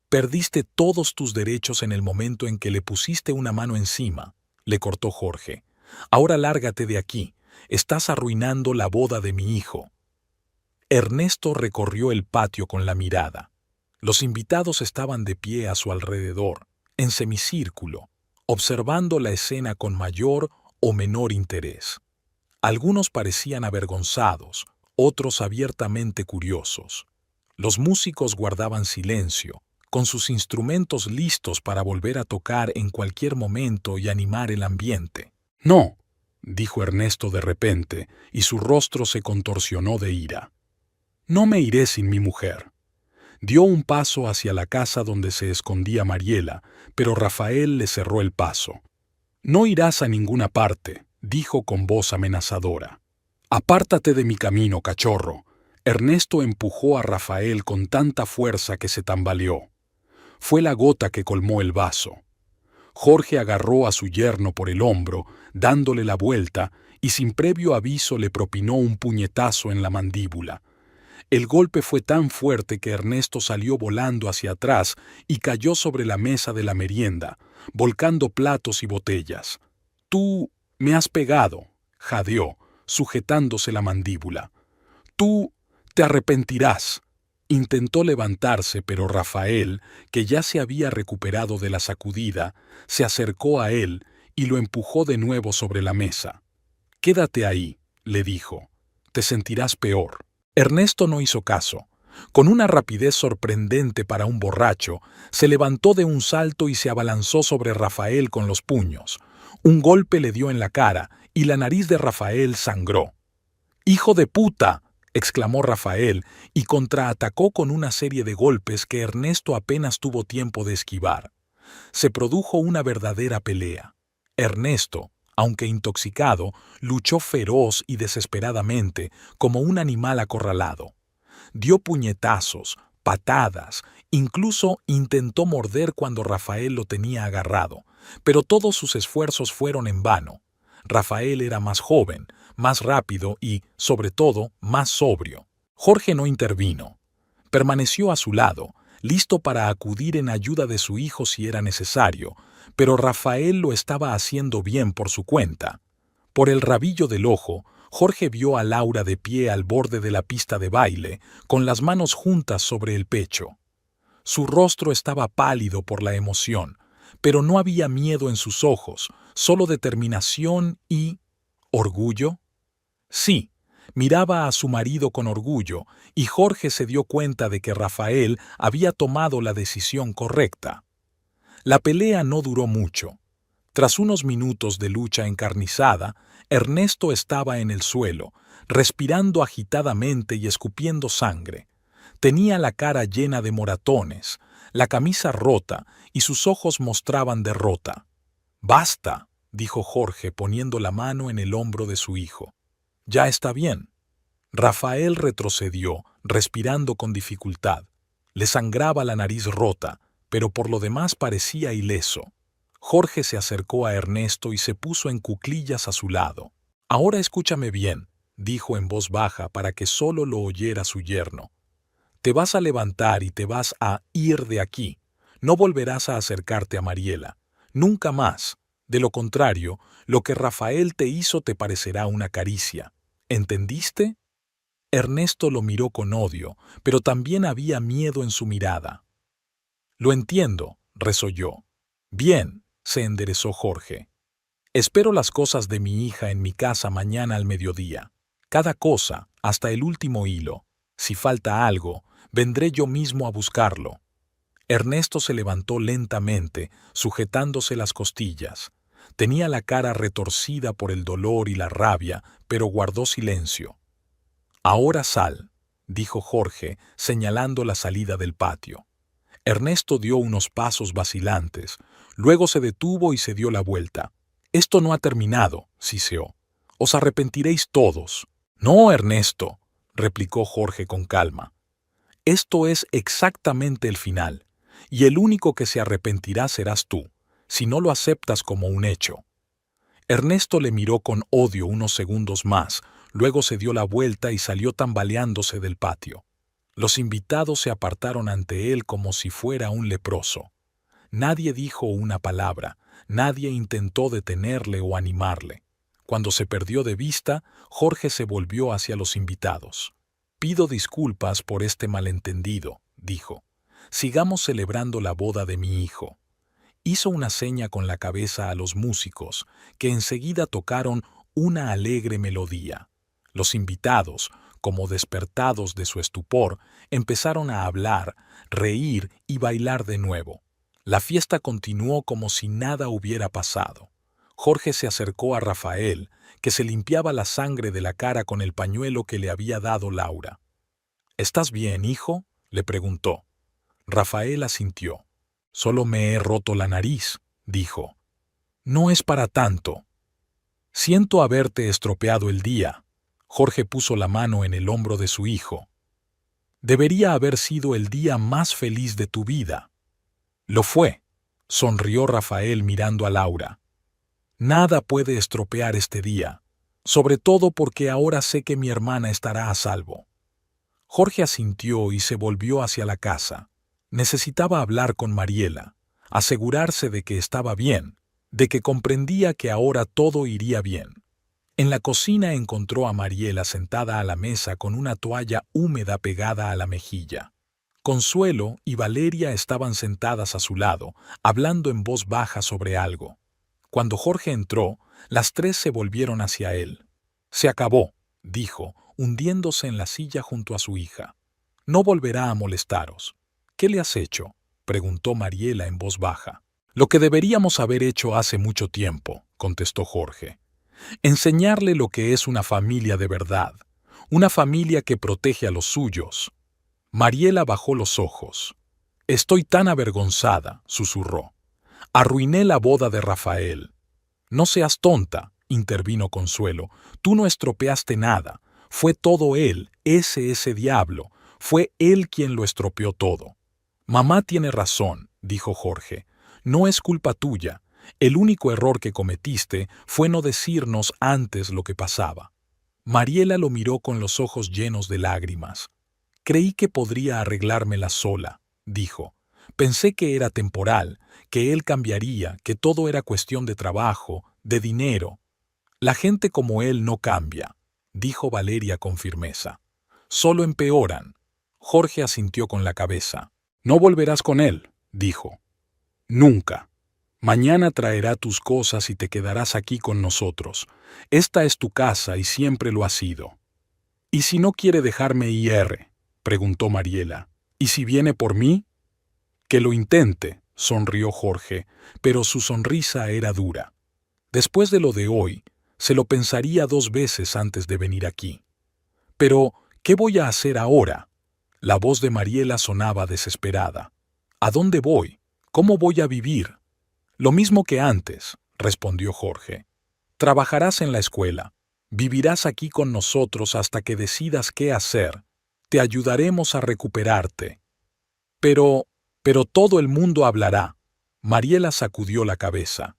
«Perdiste todos tus derechos en el momento en que le pusiste una mano encima», le cortó Jorge. «Ahora lárgate de aquí, estás arruinando la boda de mi hijo». Ernesto recorrió el patio con la mirada. Los invitados estaban de pie a su alrededor, en semicírculo, observando la escena con mayor o menor interés. Algunos parecían avergonzados, otros abiertamente curiosos. Los músicos guardaban silencio, con sus instrumentos listos para volver a tocar en cualquier momento y animar el ambiente. «No», dijo Ernesto de repente, y su rostro se contorsionó de ira. «No me iré sin mi mujer». Dio un paso hacia la casa donde se escondía Mariela, pero Rafael le cerró el paso. «No irás a ninguna parte», dijo con voz amenazadora. «Apártate de mi camino, cachorro». Ernesto empujó a Rafael con tanta fuerza que se tambaleó. Fue la gota que colmó el vaso. Jorge agarró a su yerno por el hombro, dándole la vuelta, y sin previo aviso le propinó un puñetazo en la mandíbula. El golpe fue tan fuerte que Ernesto salió volando hacia atrás y cayó sobre la mesa de la merienda, volcando platos y botellas. «Tú me has pegado», jadeó, sujetándose la mandíbula. «Tú te arrepentirás». Intentó levantarse, pero Rafael, que ya se había recuperado de la sacudida, se acercó a él y lo empujó de nuevo sobre la mesa. «Quédate ahí», le dijo. «Te sentirás peor». Ernesto no hizo caso. Con una rapidez sorprendente para un borracho, se levantó de un salto y se abalanzó sobre Rafael con los puños. Un golpe le dio en la cara y la nariz de Rafael sangró. «¡Hijo de puta!», exclamó Rafael y contraatacó con una serie de golpes que Ernesto apenas tuvo tiempo de esquivar. Se produjo una verdadera pelea. Ernesto, aunque intoxicado, luchó feroz y desesperadamente, como un animal acorralado. Dio puñetazos, patadas, incluso intentó morder cuando Rafael lo tenía agarrado, pero todos sus esfuerzos fueron en vano. Rafael era más joven, más rápido y, sobre todo, más sobrio. Jorge no intervino. Permaneció a su lado, listo para acudir en ayuda de su hijo si era necesario, pero Rafael lo estaba haciendo bien por su cuenta. Por el rabillo del ojo, Jorge vio a Laura de pie al borde de la pista de baile, con las manos juntas sobre el pecho. Su rostro estaba pálido por la emoción, pero no había miedo en sus ojos, solo determinación y... ¿orgullo? Sí, miraba a su marido con orgullo, y Jorge se dio cuenta de que Rafael había tomado la decisión correcta. La pelea no duró mucho. Tras unos minutos de lucha encarnizada, Ernesto estaba en el suelo, respirando agitadamente y escupiendo sangre. Tenía la cara llena de moratones, la camisa rota y sus ojos mostraban derrota. «Basta», dijo Jorge poniendo la mano en el hombro de su hijo. «Ya está bien». Rafael retrocedió, respirando con dificultad. Le sangraba la nariz rota, pero por lo demás parecía ileso. Jorge se acercó a Ernesto y se puso en cuclillas a su lado. «Ahora escúchame bien», dijo en voz baja para que solo lo oyera su yerno. «Te vas a levantar y te vas a ir de aquí. No volverás a acercarte a Mariela. Nunca más. De lo contrario, lo que Rafael te hizo te parecerá una caricia. ¿Entendiste?» Ernesto lo miró con odio, pero también había miedo en su mirada. «Lo entiendo», resolló. «Bien», se enderezó Jorge. «Espero las cosas de mi hija en mi casa mañana al mediodía. Cada cosa, hasta el último hilo. Si falta algo, vendré yo mismo a buscarlo». Ernesto se levantó lentamente, sujetándose las costillas. Tenía la cara retorcida por el dolor y la rabia, pero guardó silencio. «Ahora sal», dijo Jorge, señalando la salida del patio. Ernesto dio unos pasos vacilantes, luego se detuvo y se dio la vuelta. «Esto no ha terminado», siseó. «Os arrepentiréis todos». «No, Ernesto», replicó Jorge con calma. «Esto es exactamente el final, y el único que se arrepentirá serás tú, si no lo aceptas como un hecho». Ernesto le miró con odio unos segundos más, luego se dio la vuelta y salió tambaleándose del patio. Los invitados se apartaron ante él como si fuera un leproso. Nadie dijo una palabra, nadie intentó detenerle o animarle. Cuando se perdió de vista, Jorge se volvió hacia los invitados. «Pido disculpas por este malentendido», dijo. «Sigamos celebrando la boda de mi hijo». Hizo una seña con la cabeza a los músicos, que enseguida tocaron una alegre melodía. Los invitados, como despertados de su estupor, empezaron a hablar, reír y bailar de nuevo. La fiesta continuó como si nada hubiera pasado. Jorge se acercó a Rafael, que se limpiaba la sangre de la cara con el pañuelo que le había dado Laura. «¿Estás bien, hijo?», le preguntó. Rafael asintió. «Solo me he roto la nariz», dijo. «No es para tanto». «Siento haberte estropeado el día». Jorge puso la mano en el hombro de su hijo. «Debería haber sido el día más feliz de tu vida». «Lo fue», sonrió Rafael mirando a Laura. «Nada puede estropear este día, sobre todo porque ahora sé que mi hermana estará a salvo». Jorge asintió y se volvió hacia la casa. Necesitaba hablar con Mariela, asegurarse de que estaba bien, de que comprendía que ahora todo iría bien. En la cocina encontró a Mariela sentada a la mesa con una toalla húmeda pegada a la mejilla. Consuelo y Valeria estaban sentadas a su lado, hablando en voz baja sobre algo. Cuando Jorge entró, las tres se volvieron hacia él. «Se acabó», dijo, hundiéndose en la silla junto a su hija. «No volverá a molestaros». «¿Qué le has hecho?», preguntó Mariela en voz baja. «Lo que deberíamos haber hecho hace mucho tiempo», contestó Jorge. «Enseñarle lo que es una familia de verdad, una familia que protege a los suyos». Mariela bajó los ojos. «Estoy tan avergonzada», susurró. «Arruiné la boda de Rafael». «No seas tonta», intervino Consuelo. «Tú no estropeaste nada. Fue todo él, ese diablo. Fue él quien lo estropeó todo». «Mamá tiene razón», dijo Jorge. «No es culpa tuya. El único error que cometiste fue no decirnos antes lo que pasaba». Mariela lo miró con los ojos llenos de lágrimas. «Creí que podría arreglármela sola», dijo. «Pensé que era temporal, que él cambiaría, que todo era cuestión de trabajo, de dinero». «La gente como él no cambia», dijo Valeria con firmeza. «Solo empeoran». Jorge asintió con la cabeza. «No volverás con él», dijo. «Nunca». Mañana traerá tus cosas y te quedarás aquí con nosotros. Esta es tu casa y siempre lo ha sido. ¿Y si no quiere dejarme ir? Preguntó Mariela. ¿Y si viene por mí? Que lo intente, sonrió Jorge, pero su sonrisa era dura. Después de lo de hoy, se lo pensaría 2 veces antes de venir aquí. Pero, ¿qué voy a hacer ahora? La voz de Mariela sonaba desesperada. ¿A dónde voy? ¿Cómo voy a vivir? Lo mismo que antes, respondió Jorge. Trabajarás en la escuela. Vivirás aquí con nosotros hasta que decidas qué hacer. Te ayudaremos a recuperarte. Pero todo el mundo hablará. Mariela sacudió la cabeza.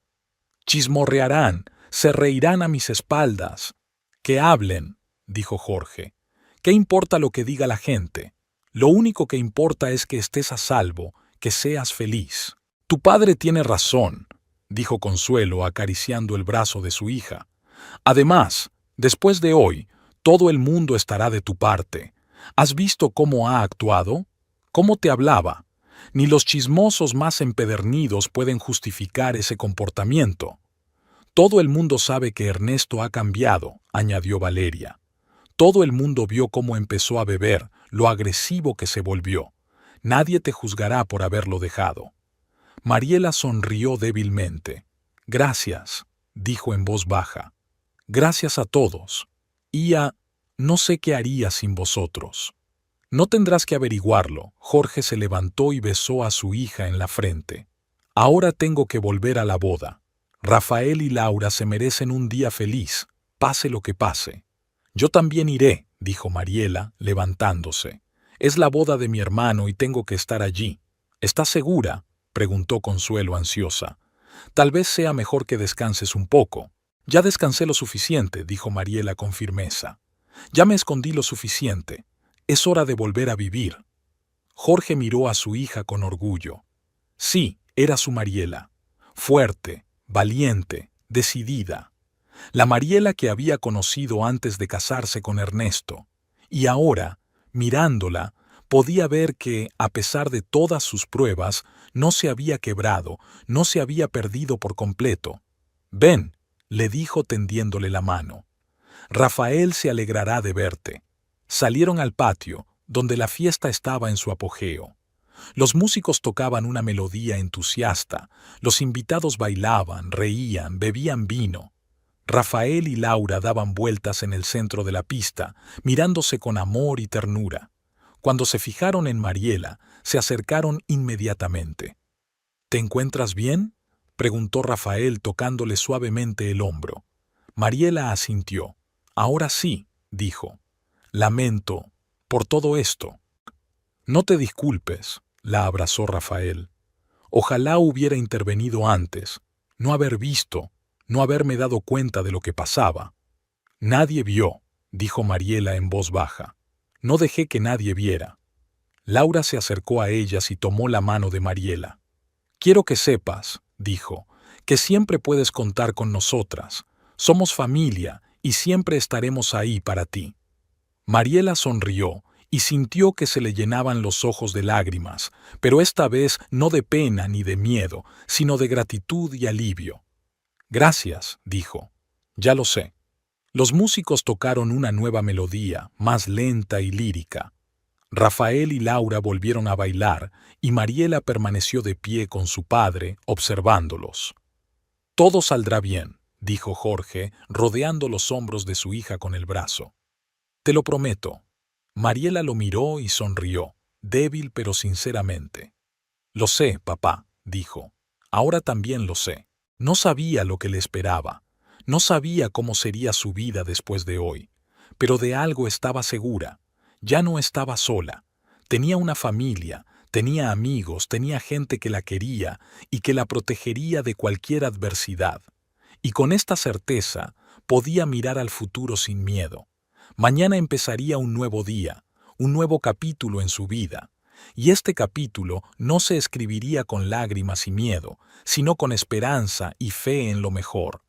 Chismorrearán, se reirán a mis espaldas. Que hablen, dijo Jorge. ¿Qué importa lo que diga la gente? Lo único que importa es que estés a salvo, que seas feliz. Tu padre tiene razón, dijo Consuelo acariciando el brazo de su hija. Además, después de hoy, todo el mundo estará de tu parte. ¿Has visto cómo ha actuado? ¿Cómo te hablaba? Ni los chismosos más empedernidos pueden justificar ese comportamiento. Todo el mundo sabe que Ernesto ha cambiado, añadió Valeria. Todo el mundo vio cómo empezó a beber, lo agresivo que se volvió. Nadie te juzgará por haberlo dejado. Mariela sonrió débilmente. Gracias, dijo en voz baja. Gracias a todos. No sé qué haría sin vosotros. No tendrás que averiguarlo. Jorge se levantó y besó a su hija en la frente. Ahora tengo que volver a la boda. Rafael y Laura se merecen un día feliz, pase lo que pase. Yo también iré, dijo Mariela, levantándose. Es la boda de mi hermano y tengo que estar allí. ¿Estás segura?, preguntó Consuelo ansiosa. Tal vez sea mejor que descanses un poco. Ya descansé lo suficiente, dijo Mariela con firmeza. Ya me escondí lo suficiente. Es hora de volver a vivir. Jorge miró a su hija con orgullo. Sí, era su Mariela. Fuerte, valiente, decidida. La Mariela que había conocido antes de casarse con Ernesto. Y ahora, mirándola, podía ver que, a pesar de todas sus pruebas, no se había quebrado, no se había perdido por completo. Ven, le dijo tendiéndole la mano. Rafael se alegrará de verte. Salieron al patio, donde la fiesta estaba en su apogeo. Los músicos tocaban una melodía entusiasta, los invitados bailaban, reían, bebían vino. Rafael y Laura daban vueltas en el centro de la pista, mirándose con amor y ternura. Cuando se fijaron en Mariela, se acercaron inmediatamente. ¿Te encuentras bien?, preguntó Rafael tocándole suavemente el hombro. Mariela asintió. Ahora sí, dijo. Lamento por todo esto. No te disculpes, la abrazó Rafael. Ojalá hubiera intervenido antes, no haber visto, no haberme dado cuenta de lo que pasaba. Nadie vio, dijo Mariela en voz baja. No dejé que nadie viera. Laura se acercó a ellas y tomó la mano de Mariela. Quiero que sepas, dijo, que siempre puedes contar con nosotras. Somos familia y siempre estaremos ahí para ti. Mariela sonrió y sintió que se le llenaban los ojos de lágrimas, pero esta vez no de pena ni de miedo, sino de gratitud y alivio. Gracias, dijo. Ya lo sé. Los músicos tocaron una nueva melodía, más lenta y lírica. Rafael y Laura volvieron a bailar y Mariela permaneció de pie con su padre, observándolos. Todo saldrá bien, dijo Jorge, rodeando los hombros de su hija con el brazo. Te lo prometo. Mariela lo miró y sonrió, débil pero sinceramente. Lo sé, papá, dijo. Ahora también lo sé. No sabía lo que le esperaba. No sabía cómo sería su vida después de hoy. Pero de algo estaba segura. Ya no estaba sola. Tenía una familia, tenía amigos, tenía gente que la quería y que la protegería de cualquier adversidad. Y con esta certeza podía mirar al futuro sin miedo. Mañana empezaría un nuevo día, un nuevo capítulo en su vida. Y este capítulo no se escribiría con lágrimas y miedo, sino con esperanza y fe en lo mejor.